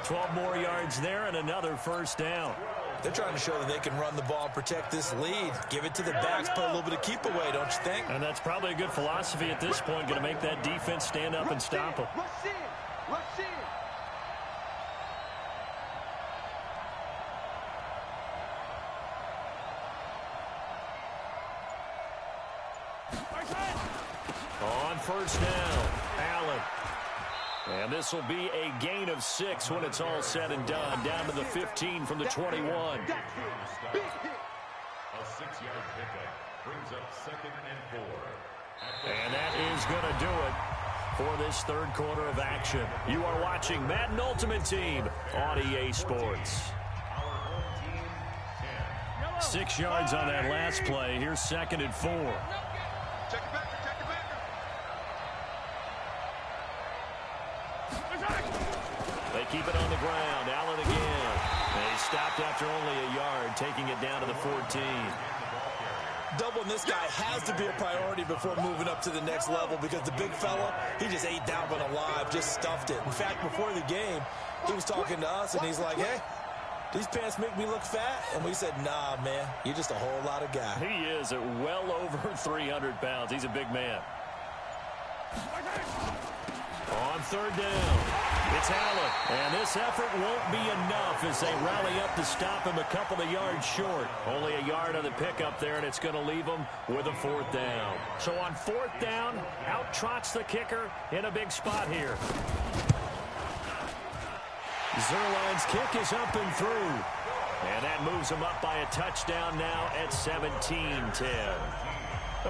S1: 12 more yards there and another first down.
S2: They're trying to show that they can run the ball and protect this lead. Give it to the backs, play a little bit of keep away, don't you think?
S1: And that's probably a good philosophy at this point, going to make that defense stand up and stop them. On first down, Allen. And this will be a gain of 6 when it's all said and done. Down to the 15 from the 21.
S13: A 6-yard pickup brings up 2nd and 4.
S1: And that is going to do it for this 3rd quarter of action. You are watching Madden Ultimate Team on EA Sports. 6 yards on that last play. Here's 2nd and 4.
S3: Check it back.
S1: They keep it on the ground. Allen again. They stopped after only a yard, taking it down to the 14.
S2: Doubling this guy has to be a priority before moving up to the next level because the big fella, he just ate that one alive, just stuffed it. In fact, before the game, he was talking to us, and he's like, hey, these pants make me look fat? And we said, nah, man, you're just a whole lot of guy.
S1: He is at well over 300 pounds. He's a big man. On 3rd down, it's Allen. And this effort won't be enough as they rally up to stop him a couple of yards short. Only a yard on the pickup there, and it's going to leave him with a 4th down. So on 4th down, out trots the kicker in a big spot here. Zerline's kick is up and through. And that moves them up by a touchdown now at 17-10.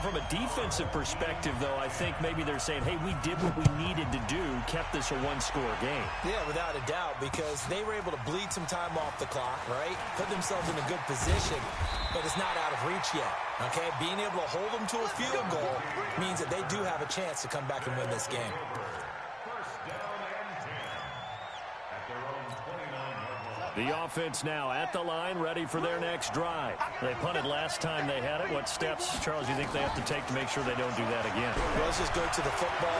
S1: From a defensive perspective, though, I think maybe they're saying, hey, we did what we needed to do, kept this a one-score game.
S2: Yeah, without a doubt, because they were able to bleed some time off the clock, right? Put themselves in a good position, but it's not out of reach yet, okay? Being able to hold them to a field goal means that they do have a chance to come back and win this game.
S1: The offense now at the line, ready for their next drive. They punted last time they had it. What steps, Charles, do you think they have to take to make sure they don't do that again?
S2: Well, let's just go to the football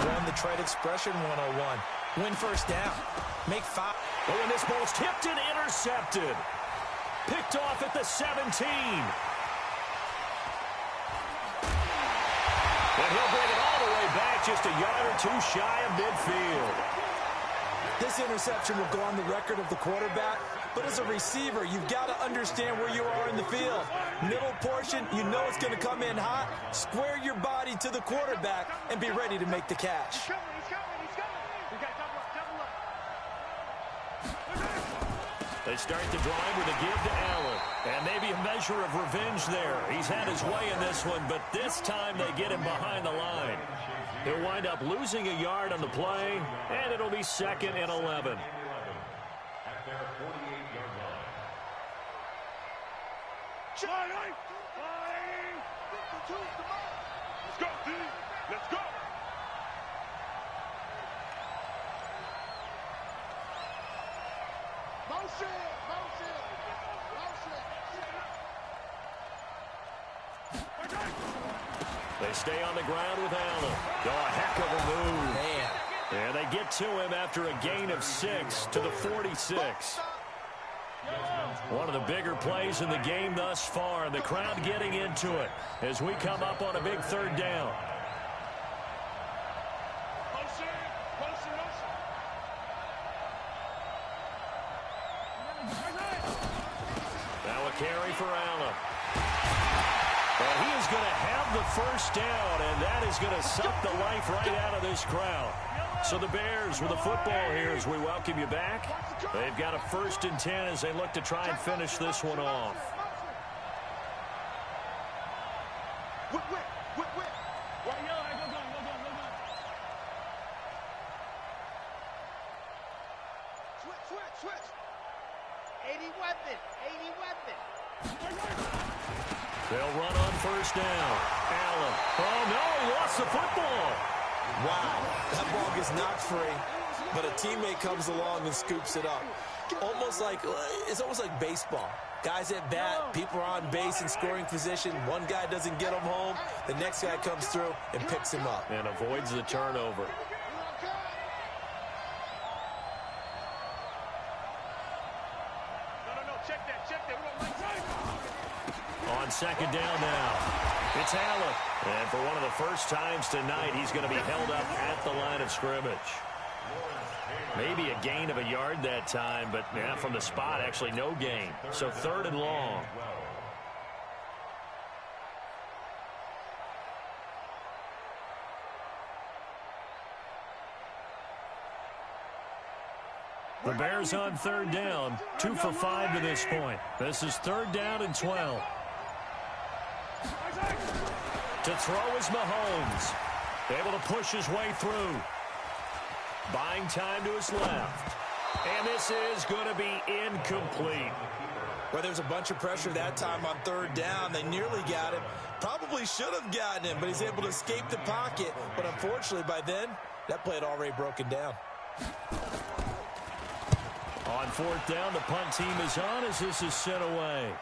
S2: 101, the trade expression 101. Win first down. Make 5.
S1: Oh, and this ball's tipped and intercepted. Picked off at the 17. And he'll bring it all the way back, just a yard or two shy of midfield.
S2: This interception will go on the record of the quarterback, but as a receiver, you've got to understand where you are in the field. Middle portion, you know it's going to come in hot. Square your body to the quarterback and be ready to make the catch.
S3: He's coming. We got double up.
S1: They start the drive with a give to Allen. And maybe a measure of revenge there. He's had his way in this one, but this time they get him behind the line. He'll wind up losing a yard on the play, and it'll be 2nd and 11.
S13: At their 48-yard line.
S3: Let's go, D. Let's go. Motion.
S1: They stay on the ground with Allen. Oh, a heck of a move.
S2: Man.
S1: And they get to him after a gain of 6 to the 46. One of the bigger plays in the game thus far. The crowd getting into it as we come up on a big 3rd down. Now a carry for Allen. Well, he is going to have the first down, and that is going to suck the life right out of this crowd. So the Bears with the football here as we welcome you back. They've got a 1st and 10 as they look to try and finish this one off.
S3: Switch. 80 weapon.
S1: They'll run on 1st down. Allen. Oh, no, he lost the football.
S2: Wow, that ball gets knocked free, but a teammate comes along and scoops it up. It's almost like baseball. Guys at bat, people are on base in scoring position. One guy doesn't get him home. The next guy comes through and picks him up.
S1: And avoids the turnover.
S3: Check that.
S1: On 2nd down now. It's Allen. And for one of the first times tonight, he's going to be held up at the line of scrimmage. Maybe a gain of a yard that time, but from the spot, actually no gain. So 3rd and long. The Bears on 3rd down, 2 for 5 to this point. This is 3rd down and 12. To throw is Mahomes. Able to push his way through. Buying time to his left. And this is going to be incomplete.
S2: Well, there's a bunch of pressure that time on 3rd down. They nearly got him. Probably should have gotten him, but he's able to escape the pocket. But unfortunately, by then, that play had already broken down.
S1: On 4th down, the punt team is on as this is sent away.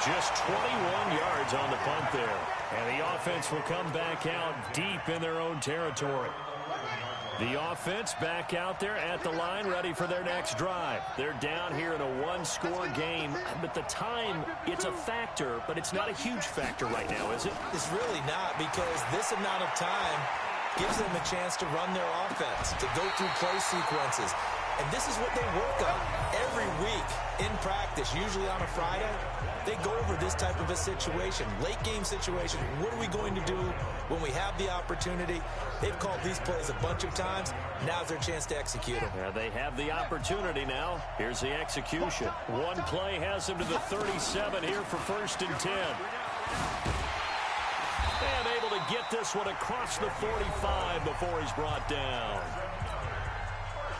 S1: Just 21 yards on the punt there. And the offense will come back out deep in their own territory. The offense back out there at the line, ready for their next drive. They're down here in a 1-score game. But the time, it's a factor, but it's not a huge factor right now, is it?
S2: It's really not, because this amount of time gives them a chance to run their offense, to go through play sequences. And this is what they work on every week in practice, usually on a Friday. They go over this type of a situation, late game situation. What are we going to do when we have the opportunity? They've called these plays a bunch of times. Now's their chance to execute them.
S1: Yeah, they have the opportunity now. Here's the execution. One play has them to the 37 here for 1st and 10. And able to get this one across the 45 before he's brought down.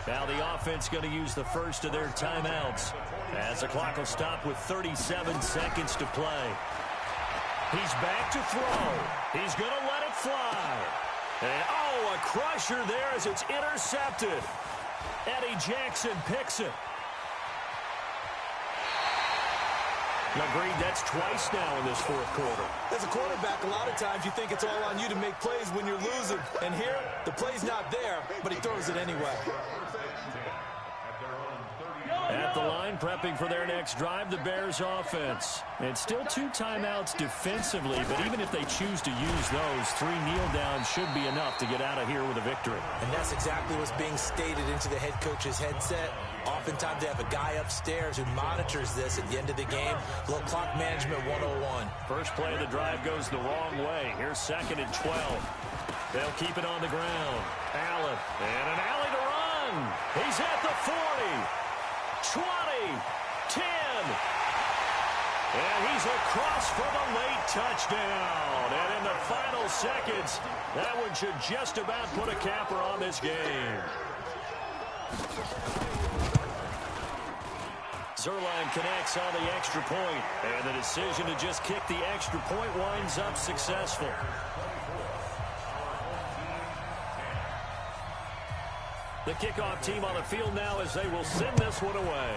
S1: Now the offense going to use the first of their timeouts as the clock will stop with 37 seconds to play. He's back to throw. He's going to let it fly. And, oh, a crusher there as it's intercepted. Eddie Jackson picks it. Agreed, that's twice now in this 4th quarter.
S2: As a quarterback, a lot of times you think it's all on you to make plays when you're losing. And here, the play's not there, but he throws it anyway.
S1: At the line, prepping for their next drive, the Bears offense. And still 2 timeouts defensively, but even if they choose to use those, 3 kneel downs should be enough to get out of here with a victory.
S2: And that's exactly what's being stated into the head coach's headset. Oftentimes they have a guy upstairs who monitors this at the end of the game. Little clock management 101.
S1: First play of the drive goes the wrong way. Here's 2nd and 12. They'll keep it on the ground. Allen, and an alley to run. He's at the 40. 20, 10, and he's across for the late touchdown. And in the final seconds, that one should just about put a capper on this game. Zerline connects on the extra point, and the decision to just kick the extra point winds up successful. The kickoff team on the field now as they will send this one away.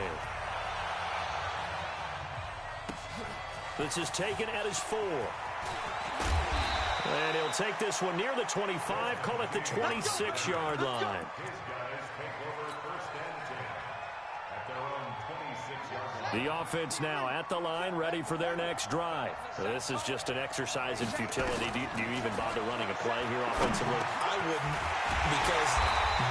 S1: This is taken at his 4. And he'll take this one near the 25, call it the 26-yard line. The offense now at the line, ready for their next drive. This is just an exercise in futility. Do you even bother running a play here offensively?
S2: I wouldn't, because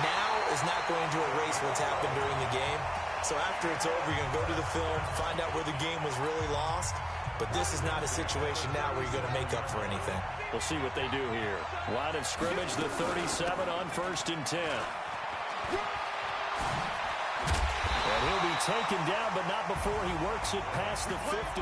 S2: now is not going to erase what's happened during the game. So after it's over, you're going to go to the film, find out where the game was really lost. But this is not a situation now where you're going to make up for anything.
S1: We'll see what they do here. Line of scrimmage, the 37 on 1st and 10. And he'll be taken down, but not before he works it past the 50.